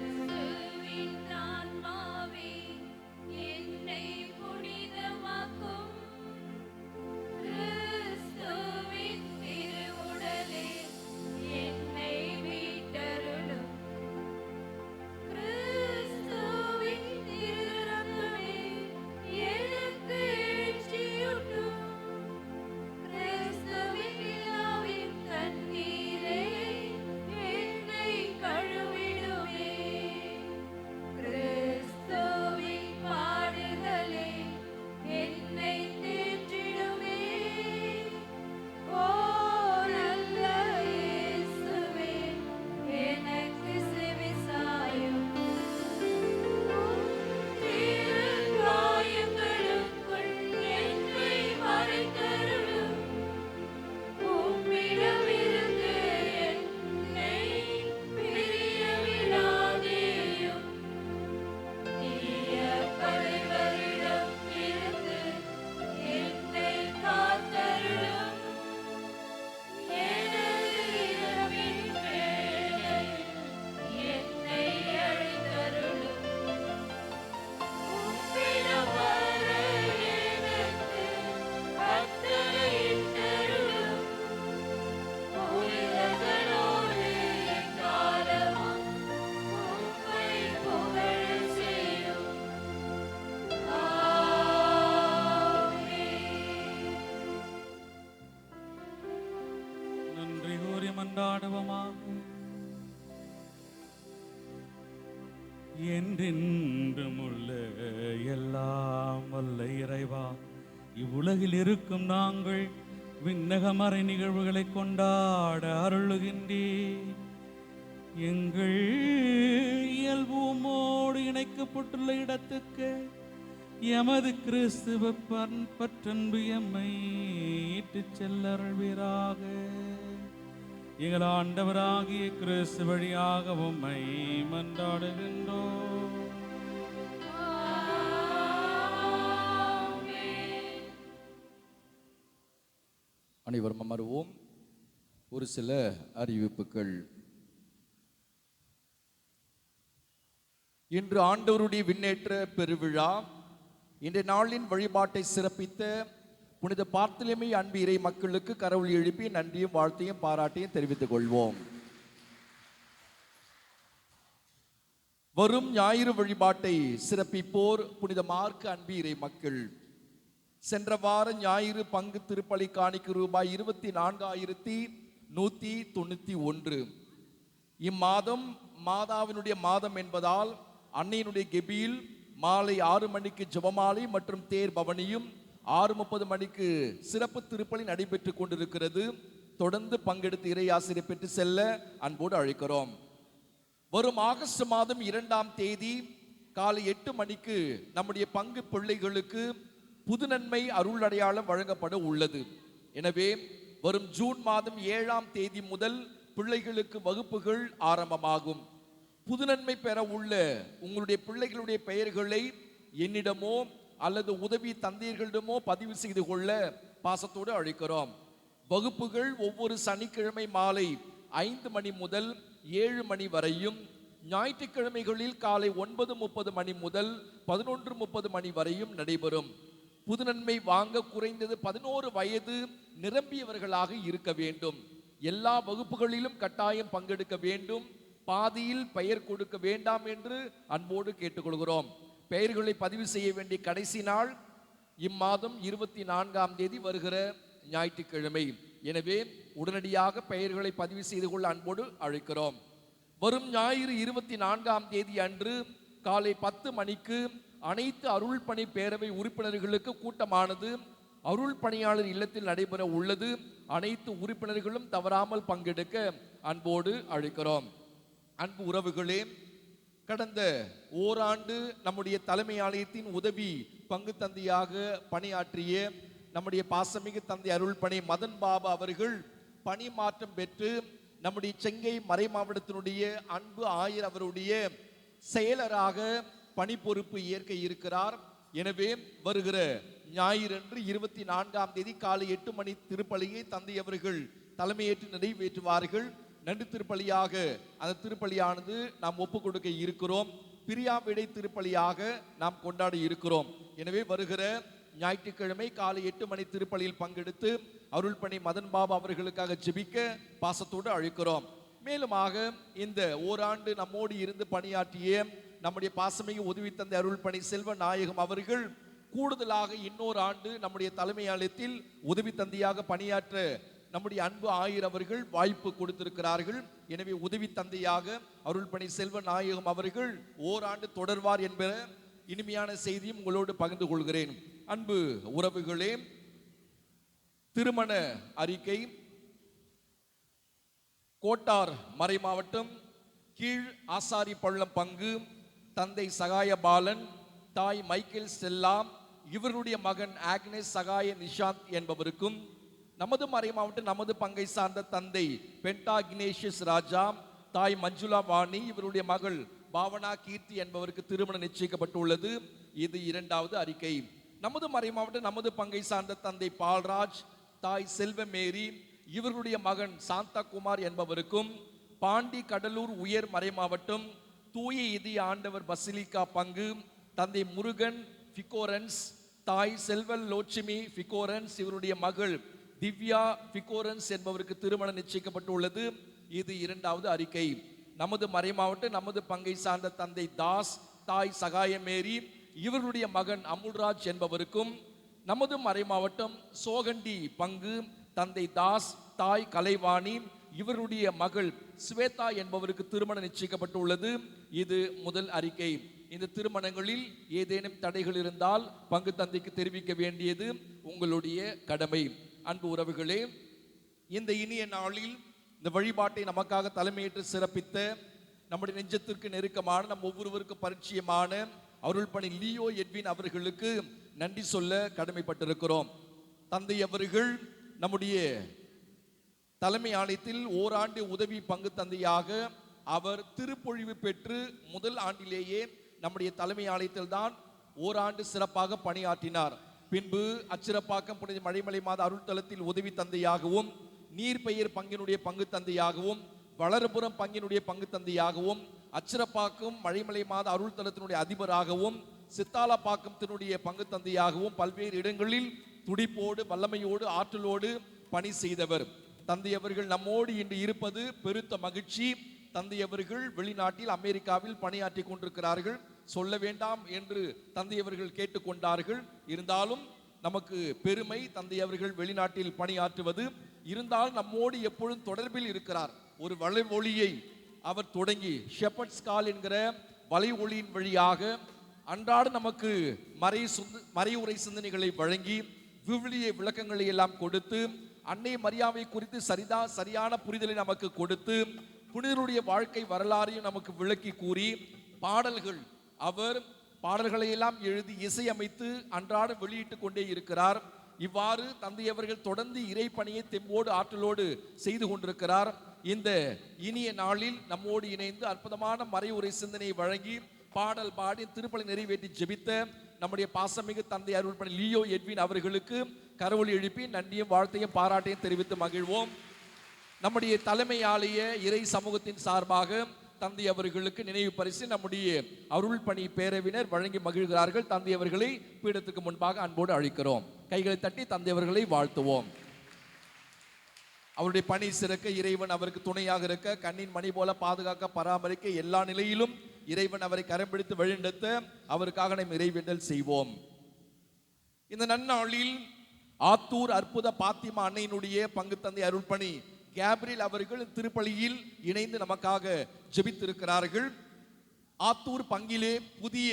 கிறிஸ்துவின் ஆன்மாவே என்னை புனிதமாக்கும் கிறிஸ்துவின் திருவுடலே என்னை மீட்டருளும் கிறிஸ்துவின் திருரத்தமே எனக்கு எழுச்சியூட்டும் கிறிஸ்துவின் விழாவின் தண்ணீரே என்னை கழுவிடுமே கிறிஸ்துவின் பாடுகளே என்னை தேற்றிடுமே ஓ நல்ல இயேசுவே எனக்கு செவிசாயும் காயங்களுக்குள் என்னை மறைத்தருளும் உம்மிடமிருந்து என்னை பிரிய விடாதேயும் தீய பகைவரிடம் இருந்து என்னை காத்தருளும் எனது இரவின் வேளையில் என்னை அழைத்தருளும் உம்மிடம் வர எனக்கு கட்டளையிட்டருளும் உயிர்களோடு எக்காலமும் உம்மை புகழச் செய்யும் ஆமென். நன்றி கூறி மன்றாடுவோமாக. என்றென்றும் உள்ள எல்லாம் வல்ல இறைவா, இவ்வுலகில் இருக்கும் நாங்கள் விண்ணகமறை நிகழ்வுகளை கொண்டாட அருளுகின்றேன். எங்கள் இயல்பு உம்மோடு இணைக்கப்பட்டுள்ள இடத்துக்கு எமது கிறிஸ்துவ பற்றன்பு எம்மை இட்டுச் செல்ல அருள்வீராக. எங்கள் ஆண்டவராகிய கிறிஸ்து வழியாக உம்மை மன்றாடுகின்றோம். அனைவரும் அமருவோம். ஒரு சில அறிவிப்புகள். இன்று ஆண்டவருடைய விண்ணேற்ற பெருவிழா. இன்றைய நாளின் வழிபாட்டை சிறப்பித்த புனித பார்த்திலேமை அன்பு இறை மக்களுக்கு கரவொலி எழுப்பி நன்றியும் வாழ்த்தையும் பாராட்டையும் தெரிவித்துக் கொள்வோம். வரும் ஞாயிறு வழிபாட்டை சிறப்பிப்போர் புனித மார்க்கு அன்பு இறை மக்கள். சென்ற வார ஞாயிறு பங்கு திருப்பலி காணிக்கு ரூபாய் 24,191. இம்மாதம் மாதாவினுடைய மாதம் என்பதால் அன்னையினுடைய கெபியில் மாலை 6 மணிக்கு ஜெபமாலை மற்றும் தேர் பவனியும் 6:30 மணிக்கு சிறப்பு திருப்பலி நடைபெற்று கொண்டிருக்கிறது. தொடர்ந்து பங்கெடுத்து இறை ஆசிரியை பெற்று செல்ல அன்போடு அழைக்கிறோம். வரும் ஆகஸ்ட் மாதம் 2ஆம் தேதி காலை 8 மணிக்கு நம்முடைய பங்கு பிள்ளைகளுக்கு புது நன்மை அருள் அடையாளம் வழங்கப்பட உள்ளது. எனவே வரும் ஜூன் மாதம் 7ஆம் தேதி முதல் பிள்ளைகளுக்கு வகுப்புகள் ஆரம்பமாகும். புது நன்மை பெற உள்ள உங்களுடைய பிள்ளைகளுடைய பெயர்களை என்னிடமோ அல்லது உதவி தந்தையர்களிடமோ பதிவு செய்து கொள்ள பாசத்தோடு அழைக்கிறோம். வகுப்புகள் ஒவ்வொரு சனிக்கிழமை மாலை 5 மணி முதல் 7 மணி வரையும், ஞாயிற்றுக்கிழமைகளில் காலை 9:30 மணி முதல் 11:30 மணி வரையும் நடைபெறும். புது நன்மை வாங்க குறைந்தது 11 வயது நிரம்பியவர்களாக இருக்க வேண்டும். எல்லா வகுப்புகளிலும் கட்டாயம் பங்கெடுக்க வேண்டும். பாதியில் பெயர் கொடுக்க வேண்டாம் என்று அன்போடு கேட்டுக்கொள்கிறோம். பெயர்களை பதிவு செய்ய வேண்டிய கடைசி நாள் இம்மாதம் 24ஆம் தேதி வருகிற ஞாயிற்றுக்கிழமை. எனவே உடனடியாக பெயர்களை பதிவு செய்து கொள்ள அன்போடு அழைக்கிறோம். வரும் ஞாயிறு 24ஆம் தேதி அன்று காலை 10 மணிக்கு அனைத்து அருள் பணி பேரவை உறுப்பினர்களுக்கு கூட்டமானது அருள் பணியாளர் இல்லத்தில் நடைபெற உள்ளது. அனைத்து உறுப்பினர்களும் தவறாமல் பங்கெடுக்க அன்போடு அழைக்கிறோம். அன்பு உறவுகளே, கடந்த ஓராண்டு நம்முடைய தலைமை ஆலயத்தின் உதவி பங்கு தந்தையாக பணியாற்றிய நம்முடைய பாசமிகு தந்தை அருள் பணி மதன் பாபா அவர்கள் பணி மாற்றம் பெற்று நம்முடைய செங்கை மறை மாவட்டத்தினுடைய அன்பு ஆயர் அவருடைய செயலராக பணி பொறுப்பு ஏற்க இருக்கிறார். எனவே வருகிற ஞாயிறன்று 24ஆம் தேதி காலை 8 மணி திருப்பலியை தந்தை அவர்கள் தலைமையேற்று நிறைவேற்றுவார்கள். நன்றி திருப்பலியாக அந்த திருப்பலியானது நாம் ஒப்பு கொடுக்க இருக்கிறோம். பிரியா விடை திருப்பலியாக நாம் கொண்டாட இருக்கிறோம். எனவே வருகிற ஞாயிற்றுக்கிழமை காலை 8 மணி திருப்பலியில் பங்கெடுத்து அருள் பணி மதன் பாபா அவர்களுக்காக ஜெபிக்க பாசத்தோடு அழைக்கிறோம். மேலுமாக இந்த ஓராண்டு நம்மோடு இருந்து பணியாற்றிய நம்முடைய பாசமிகு உதவி தந்தை அருள் பணி செல்வ நாயகம் அவர்கள் கூடுதலாக இன்னொரு ஆண்டு நம்முடைய தலைமை ஆலயத்தில் உதவி தந்தையாக பணியாற்ற நம்முடைய அன்பு ஆயர் அவர்கள் வாய்ப்பு கொடுத்திருக்கிறார்கள். எனவே உதவி தந்தையாக அருள் பணி செல்வ நாயகம் அவர்கள் ஓராண்டு தொடர்வார் என்கிற இனிமையான செய்தியும் உங்களோடு பகிர்ந்து கொள்கிறேன். அன்பு உறவுகளே, திருமண அறிக்கை கோட்டார் மறை மாவட்டம் கீழ் ஆசாரி பள்ளம் பங்கு தந்தை சகாய பாலன், தாய் மைக்கேல் ஸ்டெல்லா, இவருடைய மகன் ஆக்னேஸ் சகாய நிஷாந்த் என்பவருக்கும், நமது மறை மாவட்டம் நமது பங்கை சார்ந்த தந்தை பென்டா கினேஷியஸ் ராஜா, தாய் மஞ்சுளா வாணி, இவருடைய மகள் பாவனா கீர்த்தி என்பவருக்கு திருமணம் நிச்சயிக்கப்பட்டுள்ளது. இது 2வது அறிக்கை. நமது மறை மாவட்டம் நமது பங்கை சார்ந்த தந்தை பால்ராஜ், தாய் செல்வமேரி, இவர்களுடைய மகன் சாந்தகுமார் என்பவருக்கும், பாண்டி கடலூர் உயர் மறை மாவட்டம் தூய இதய ஆண்டவர் பசிலிக்கா பங்கு தந்தை முருகன் பிகோரன்ஸ், தாய் செல்வல் லோட்சுமி பிகோரன்ஸ், இவருடைய மகள் திவ்யா பிகோரன்ஸ் என்பவருக்கு திருமணம் நிச்சயிக்கப்பட்டுள்ளது. இது 2வது அறிக்கை. நமது மறை மாவட்டம் நமது பங்கை சார்ந்த தந்தை தாஸ், தாய் சகாயமேரி, இவருடைய மகன் அமுல்ராஜ் என்பவருக்கும், நமது மறை மாவட்டம் சோகண்டி பங்கு தந்தை தாஸ், தாய் கலைவாணி, இவருடைய மகள் ஸ்வேதா என்பவருக்கு திருமணம் நிச்சயிக்கப்பட்டுள்ளது. இது முதல் அறிக்கை. இந்த திருமணங்களில் ஏதேனும் தடைகள் இருந்தால் பங்கு தந்தைக்கு தெரிவிக்க வேண்டியது உங்களுடைய கடமை. அன்பு உறவுகளே, இந்த இனிய நாளில் இந்த வழிபாட்டை நமக்காக தலைமையேற்று சிறப்பித்த நம்முடைய நெஞ்சத்திற்கு நெருக்கமான நம் ஒவ்வொருவருக்கும் பரிச்சயமான அருள் பணி லியோ எட்வின் அவர்களுக்கு நன்றி சொல்ல கடமைப்பட்டிருக்கிறோம். தந்தை அவர்கள் நம்முடைய தலைமை ஆலயத்தில் ஓராண்டு உதவி பங்கு தந்தையாக அவர் திருப்பொழிவு பெற்று முதல் ஆண்டிலேயே நம்முடைய தலைமை ஆலயத்தில் தான் ஓராண்டு சிறப்பாக பணியாற்றினார். பின்பு அச்சிறப்பாக்கம் புனித மழைமலை மாத அருள்தலத்தில் உதவி தந்தையாகவும், நீர்பெயர் பங்கினுடைய பங்கு தந்தையாகவும், வளர்புறம் பங்கினுடைய பங்கு தந்தையாகவும், அச்சிறப்பாக்கம் மழைமலை மாத அருள்தலத்தினுடைய அதிபராகவும், சித்தாலப்பாக்கத்தினுடைய பங்கு தந்தையாகவும் பல்வேறு இடங்களில் துடிப்போடு வல்லமையோடு ஆற்றலோடு பணி செய்தவர். தந்தை அவர்கள் நம்மோடு இன்று இருப்பது பெருத்த மகிழ்ச்சி. தந்தை அவர்கள் வெளிநாட்டில் அமெரிக்காவில் பணியாற்றி கொண்டிருக்கிறார்கள். சொல்ல வேண்டாம் என்று தந்தை அவர்கள் கேட்டுக்கொண்டார்கள். இருந்தாலும் நமக்கு பெருமை, தந்தை அவர்கள் வெளிநாட்டில் பணியாற்றுவது. இருந்தால் நம்மோடு எப்பொழுதும் தொடர்பில் இருக்கிறார். ஒரு வலை ஒளியை அவர் தொடங்கி ஷெப்பர்ட்ஸ் கால் என்கிற வலை ஒளியின் வழியாக அன்றாட நமக்கு மறையுரை சிந்தனைகளை வழங்கி விவிலிய விளக்கங்களை எல்லாம் கொடுத்து அன்னை மரியாவை குறித்து சரியான புரிதலை நமக்கு கொடுத்து புனிதருடைய வாழ்க்கை வரலாறையும் நமக்கு விளக்கி கூறி பாடல்கள் அவர் பாடல்களை எல்லாம் எழுதி இசையமைத்து அன்றாடம் வெளியிட்டுக் கொண்டே இருக்கிறார். இவ்வாறு தந்தை அவர்கள் தொடர்ந்து இறை பணியை தெம்போடு ஆற்றலோடு செய்து கொண்டிருக்கிறார். இந்த இனிய நாளில் நம்மோடு இணைந்து அற்புதமான மறைவுரை சிந்தனையை வழங்கி பாடல் பாடி திருப்பலி நிறைவேற்றி ஜெபித்த நம்முடைய பாசமிகு தந்தை அருள்பணி லியோ எட்வின் அவர்களுக்கு கரவொலி எழுப்பி நன்றியும் வாழ்த்தையும் பாராட்டையும் தெரிவித்து மகிழ்வோம். நம்முடைய தலைமை ஆலய இறை சமூகத்தின் சார்பாக தந்தை அவர்களுக்கு நினைவு பரிசு நம்முடைய அருள் பணி பேரவினர் வழங்கி மகிழ்கிறார்கள். தந்தை அவர்களை பீடத்துக்கு முன்பாக அன்போடு அழைக்கிறோம். கைகளை தட்டி தந்தை அவர்களை வாழ்த்துவோம். அவருடைய பணி சிறக்க இறைவன் அவருக்கு துணையாக இருக்க, கண்ணின் மணி போல பாதுகாக்க, பராமரிக்க, எல்லா நிலையிலும் இறைவன் அவரை கரம் பிடித்து வழிநடத்த அவருக்காக நாம் இறைவேண்டல் செய்வோம். இந்த நன்னாளில் ஆத்தூர் அற்புத பாத்திமா அன்னையினுடைய பங்கு தந்தை அருள்பணி கேப்ரியல் அவர்கள் திருப்பலியில் இணைந்து நமக்காக ஜெபித்திருக்கிறார்கள். ஆத்தூர் பங்கிலே புதிய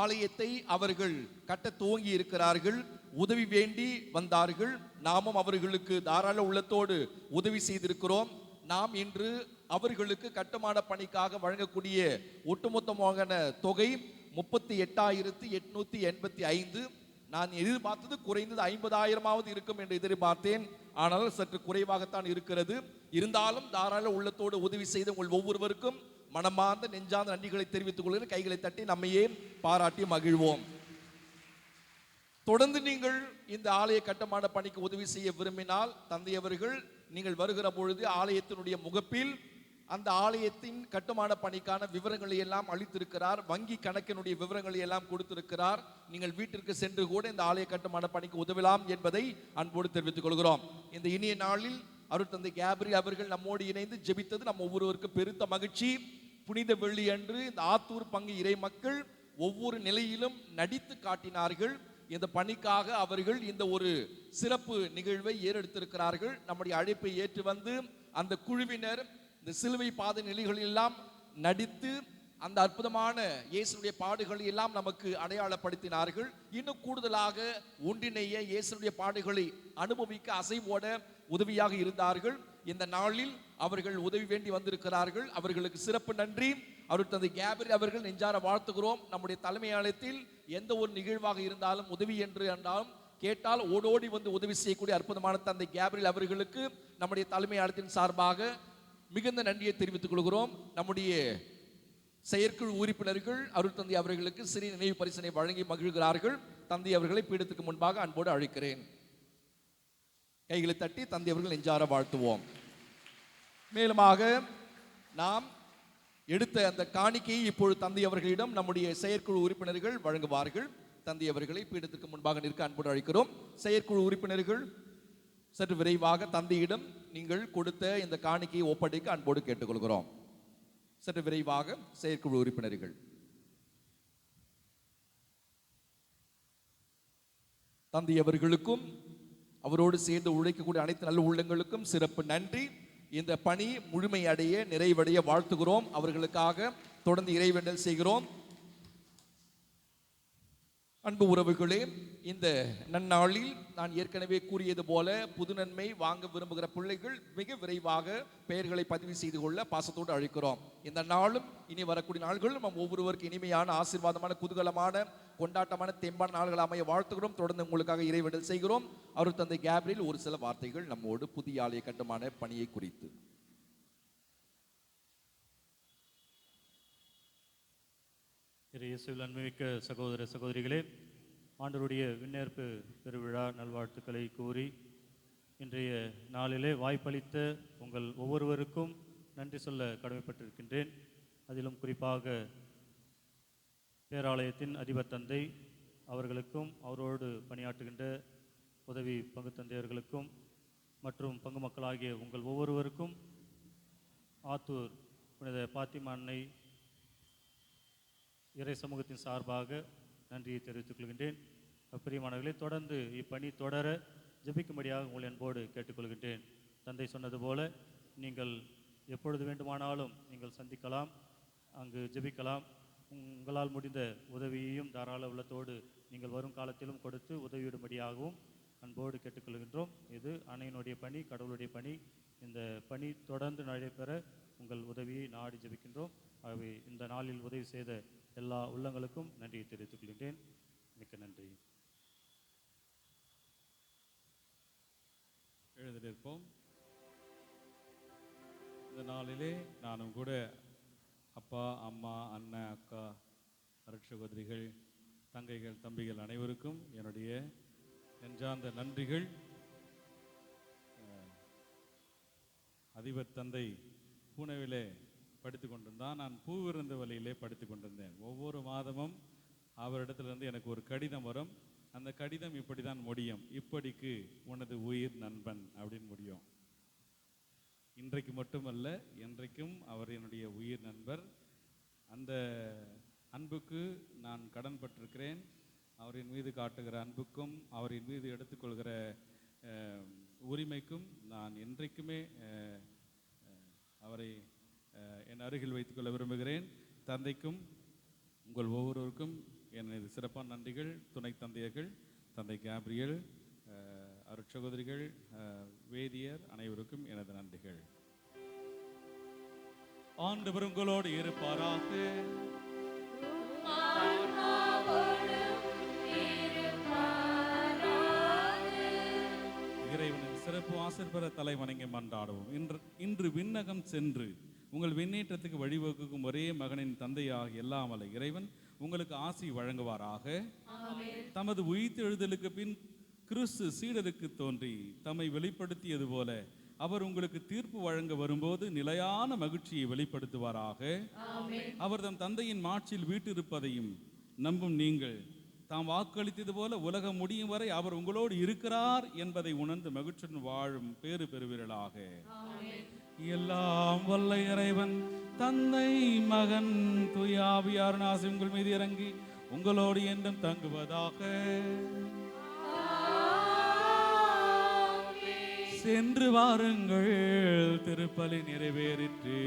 ஆலயத்தை அவர்கள் கட்ட துவங்கி இருக்கிறார்கள். உதவி வேண்டி வந்தார்கள். நாமும் அவர்களுக்கு தாராள உள்ளத்தோடு உதவி செய்திருக்கிறோம். நாம் இன்று அவர்களுக்கு கட்டுமான பணிக்காக வழங்கக்கூடிய ஒட்டுமொத்தமான தொகை 38,885. நான் எதிர்பார்த்தது குறைந்தது 50,000 இருக்கும் என்று எதிர்பார்த்தேன். ஆனால் சற்று குறைவாகத்தான் இருக்கிறது. இருந்தாலும் தாராள உள்ளத்தோடு உதவி செய்த உங்கள் ஒவ்வொருவருக்கும் மனமார்ந்த நெஞ்சார்ந்த நன்றிகளை தெரிவித்துக் கொள்கிறேன். கைகளை தட்டி நம்மையே பாராட்டி மகிழ்வோம். தொடர்ந்து நீங்கள் இந்த ஆலய கட்டுமான பணிக்கு உதவி செய்ய விரும்பினால் தந்தை அவர்கள் நீங்கள் வருகிற பொழுது ஆலயத்தினுடைய முகப்பில் அந்த ஆலயத்தின் கட்டுமான பணிக்கான விவரங்களை எல்லாம் அளித்திருக்கிறார். வங்கி கணக்கினுடைய விவரங்களை எல்லாம் கொடுத்திருக்கிறார். நீங்கள் வீட்டிற்கு சென்று கூட இந்த ஆலய கட்டுமான பணிக்கு உதவலாம் என்பதை அன்போடு தெரிவித்துக் கொள்கிறோம். இந்த இனிய நாளில் அருட்தந்தை கேப்ரியல் அவர்கள் நம்மோடு இணைந்து ஜெபித்தது நம் ஒவ்வொருவருக்கும் பெருத்த மகிழ்ச்சி. புனித வெள்ளி அன்று இந்த ஆத்தூர் பங்கு இறை மக்கள் ஒவ்வொரு நிலையிலும் நடித்து காட்டினார்கள். இந்த பணிக்காக அவர்கள் இந்த ஒரு சிறப்பு நிகழ்வை ஏறெடுத்திருக்கிறார்கள். நம்முடைய அழைப்பை ஏற்று வந்து அந்த குழுவினர் இந்த சிலுவை பாத நிலைகளில் எல்லாம் நடித்து அந்த அற்புதமான இயேசுடைய பாடுகளை எல்லாம் நமக்கு அடையாளப்படுத்தினார்கள். இன்னும் கூடுதலாக ஒன்றிணைய இயேசுடைய பாடுகளை அனுபவிக்க அசைவோட உதவியாக இருந்தார்கள். இந்த நாளில் அவர்கள் உதவி வேண்டி வந்திருக்கிறார்கள். அவர்களுக்கு சிறப்பு நன்றி. அருட்தந்தை கேப்ரியல் அவர்கள் நெஞ்சார வாழ்த்துகிறோம். நம்முடைய தலைமை ஆலயத்தில் எந்த ஒரு நிகழ்வாக இருந்தாலும் உதவி என்று என்றாலும் கேட்டால் ஓடோடி வந்து உதவி செய்யக்கூடிய அற்புதமான தந்தை கேப்ரியல் அவர்களுக்கு நம்முடைய தலைமை ஆலயத்தின் சார்பாக மிகுந்த நன்றியை தெரிவித்துக் கொள்கிறோம். நம்முடைய செயற்குழு உறுப்பினர்கள் அருட்தந்தை அவர்களுக்கு சிறிய நினைவு பரிசனை வழங்கி மகிழ்கிறார்கள். தந்தை அவர்களை பீடத்துக்கு முன்பாக அன்போடு அழைக்கிறேன். கைகளை தட்டி தந்தை அவர்கள் நெஞ்சார வாழ்த்துவோம். மேலுமாக நாம் எடுத்த அந்த காணிக்கையை இப்பொழுது தந்தை அவர்களிடம் நம்முடைய செயற்குழு உறுப்பினர்கள் வழங்குவார்கள். தந்தை அவர்களை பீடத்திற்கு முன்பாக நிற்க அன்போடு அழைக்கிறோம். செயற்குழு உறுப்பினர்கள் சற்று விரைவாக தந்தையிடம் நீங்கள் கொடுத்த இந்த காணிக்கையை ஒப்படைக்க அன்போடு கேட்டுக்கொள்கிறோம். சற்று விரைவாக செயற்குழு உறுப்பினர்கள். தந்தை அவர்களுக்கும் அவரோடு சேர்ந்து உழைக்கக்கூடிய அனைத்து நல்ல உள்ளங்களுக்கும் சிறப்பு நன்றி. இந்த பணி முழுமையடைய நிறைவடைய வாழ்த்துகிறோம். அவர்களுக்காக தொடர்ந்து இறைவேண்டல் செய்கிறோம். அன்பு உறவுகளே, இந்த நன்னாளில் நான் ஏற்கனவே கூறியது போல புது நன்மை வாங்க விரும்புகிற பிள்ளைகள் மிக விரைவாக பெயர்களை பதிவு செய்து கொள்ள பாசத்தோடு அழைக்கிறோம். இந்த நாளும் இனி வரக்கூடிய நாள்களும் நம் ஒவ்வொருவருக்கு இனிமையான ஆசீர்வாதமான குதூகலமான கொண்டாட்டமான தெம்பான நாள்கள் அமைய வாழ்த்துகிறோம். தொடர்ந்து உங்களுக்காக இறைவேண்டல் செய்கிறோம். அவர் தந்தை கேப்ரியல் ஒரு சில வார்த்தைகள் நம்மோடு புதிய ஆலய கட்டுமான பணியை குறித்து. இயேசுவில் அன்புமிக்க சகோதர சகோதரிகளே, ஆண்டவருடைய விண்ணேற்பு பெருவிழா நல்வாழ்த்துக்களை கூறி இன்றைய நாளிலே வாய்ப்பளித்த உங்கள் ஒவ்வொருவருக்கும் நன்றி சொல்ல கடமைப்பட்டிருக்கின்றேன். அதிலும் குறிப்பாக பேராலயத்தின் அதிபர் தந்தை அவர்களுக்கும் அவரோடு பணியாற்றுகின்ற உதவி பங்கு தந்தையர்களுக்கும் மற்றும் பங்கு மக்களாகிய உங்கள் ஒவ்வொருவருக்கும் ஆத்தூர் புனித பாத்திமா அன்னை இறை சமூகத்தின் சார்பாக நன்றியை தெரிவித்துக் கொள்கின்றேன். பிரியமானவர்களே, தொடர்ந்து இப்பணி தொடர ஜெபிக்கும்படியாக உங்கள் அன்போடு கேட்டுக்கொள்கின்றேன். தந்தை சொன்னது போல நீங்கள் எப்பொழுது வேண்டுமானாலும் நீங்கள் சந்திக்கலாம், அங்கு ஜெபிக்கலாம். உங்களால் முடிந்த உதவியையும் தாராள உள்ளத்தோடு நீங்கள் வரும் காலத்திலும் கொடுத்து உதவியிடும்படியாகவும் அன்போடு கேட்டுக்கொள்கின்றோம். இது அன்னையினுடைய பணி, கடவுளுடைய பணி. இந்த பணி தொடர்ந்து நடைபெற உங்கள் உதவியை நாடி ஜெபிக்கின்றோம். ஆகவே இந்த நாளில் உதவி செய்த எல்லா உள்ளங்களுக்கும் நன்றியை தெரிவித்துக் கொள்கின்றேன். மிக்க நன்றி. எழுந்திருப்போம். இந்த நாளிலே நானும் கூட அப்பா, அம்மா, அண்ணன், அக்கா, அருட்சகோதரிகள், தங்கைகள், தம்பிகள் அனைவருக்கும் என்னுடைய நெஞ்சார்ந்த நன்றிகள். அதிபர் தந்தை பூனேவிலே படித்து கொண்டிருந்தான். நான் பூவிருந்த வழியிலே படித்து கொண்டிருந்தேன். ஒவ்வொரு மாதமும் அவரிடத்திலிருந்து எனக்கு ஒரு கடிதம் வரும். அந்த கடிதம் இப்படி தான் முடியும்: இப்படிக்கு உனது உயிர் நண்பன் அப்படின்னு முடியும். இன்றைக்கு மட்டுமல்ல, என்றைக்கும் அவர் என்னுடைய உயிர் நண்பர். அந்த அன்புக்கு நான் கடன் பட்டிருக்கிறேன். அவரின் மீது காட்டுகிற அன்புக்கும் அவரின் மீது எடுத்துக்கொள்கிற உரிமைக்கும் நான் என்றைக்குமே அவரை என் அருகில் வைத்துக்கொள்ள விரும்புகிறேன். தந்தைக்கும் உங்கள் ஒவ்வொருவருக்கும் எனது சிறப்பான நன்றிகள். துணை தந்தையர்கள், தந்தை கேப்ரியல், அருட்சகோதரிகள், வேதியர் அனைவருக்கும் எனது நன்றிகள். ஆண்டவர் உங்களோடு இருப்பாராக. இறைவனின் சிறப்பு ஆசீர் பெற தலை வணங்கி மன்றாடுவோம். இன்று விண்ணகம் சென்று உங்கள் விண்ணேற்றத்துக்கு வழிவகுக்கும் ஒரே மகனின் தந்தையாக எல்லாம் வல்ல இறைவன் உங்களுக்கு ஆசி வழங்குவாராக. தமது உயிர்த்தெழுதலுக்கு பின் கிறிஸ்து சீடருக்கு தோன்றி தம்மை வெளிப்படுத்தியது போல அவர் உங்களுக்கு தீர்ப்பு வழங்க வரும்போது நிலையான மகிழ்ச்சியை வெளிப்படுத்துவாராக. அவர் தம் தந்தையின் மாட்சியில் வீட்டிருப்பதையும் நம்பும் நீங்கள் தாம் வாக்களித்தது போல உலகம் முடியும் வரை அவர் உங்களோடு இருக்கிறார் என்பதை உணர்ந்து மகிழ்ச்சியுடன் வாழும் பேறு பெறுவீர்களாக. எல்லாம் வல்ல இறைவன் தந்தை, மகன், தூய ஆவியாரின் ஆசி உங்கள் மீது இறங்கி உங்களோடு என்றும் தங்குவதாக. சென்று வாருங்கள், திருப்பலி நிறைவேறிற்று.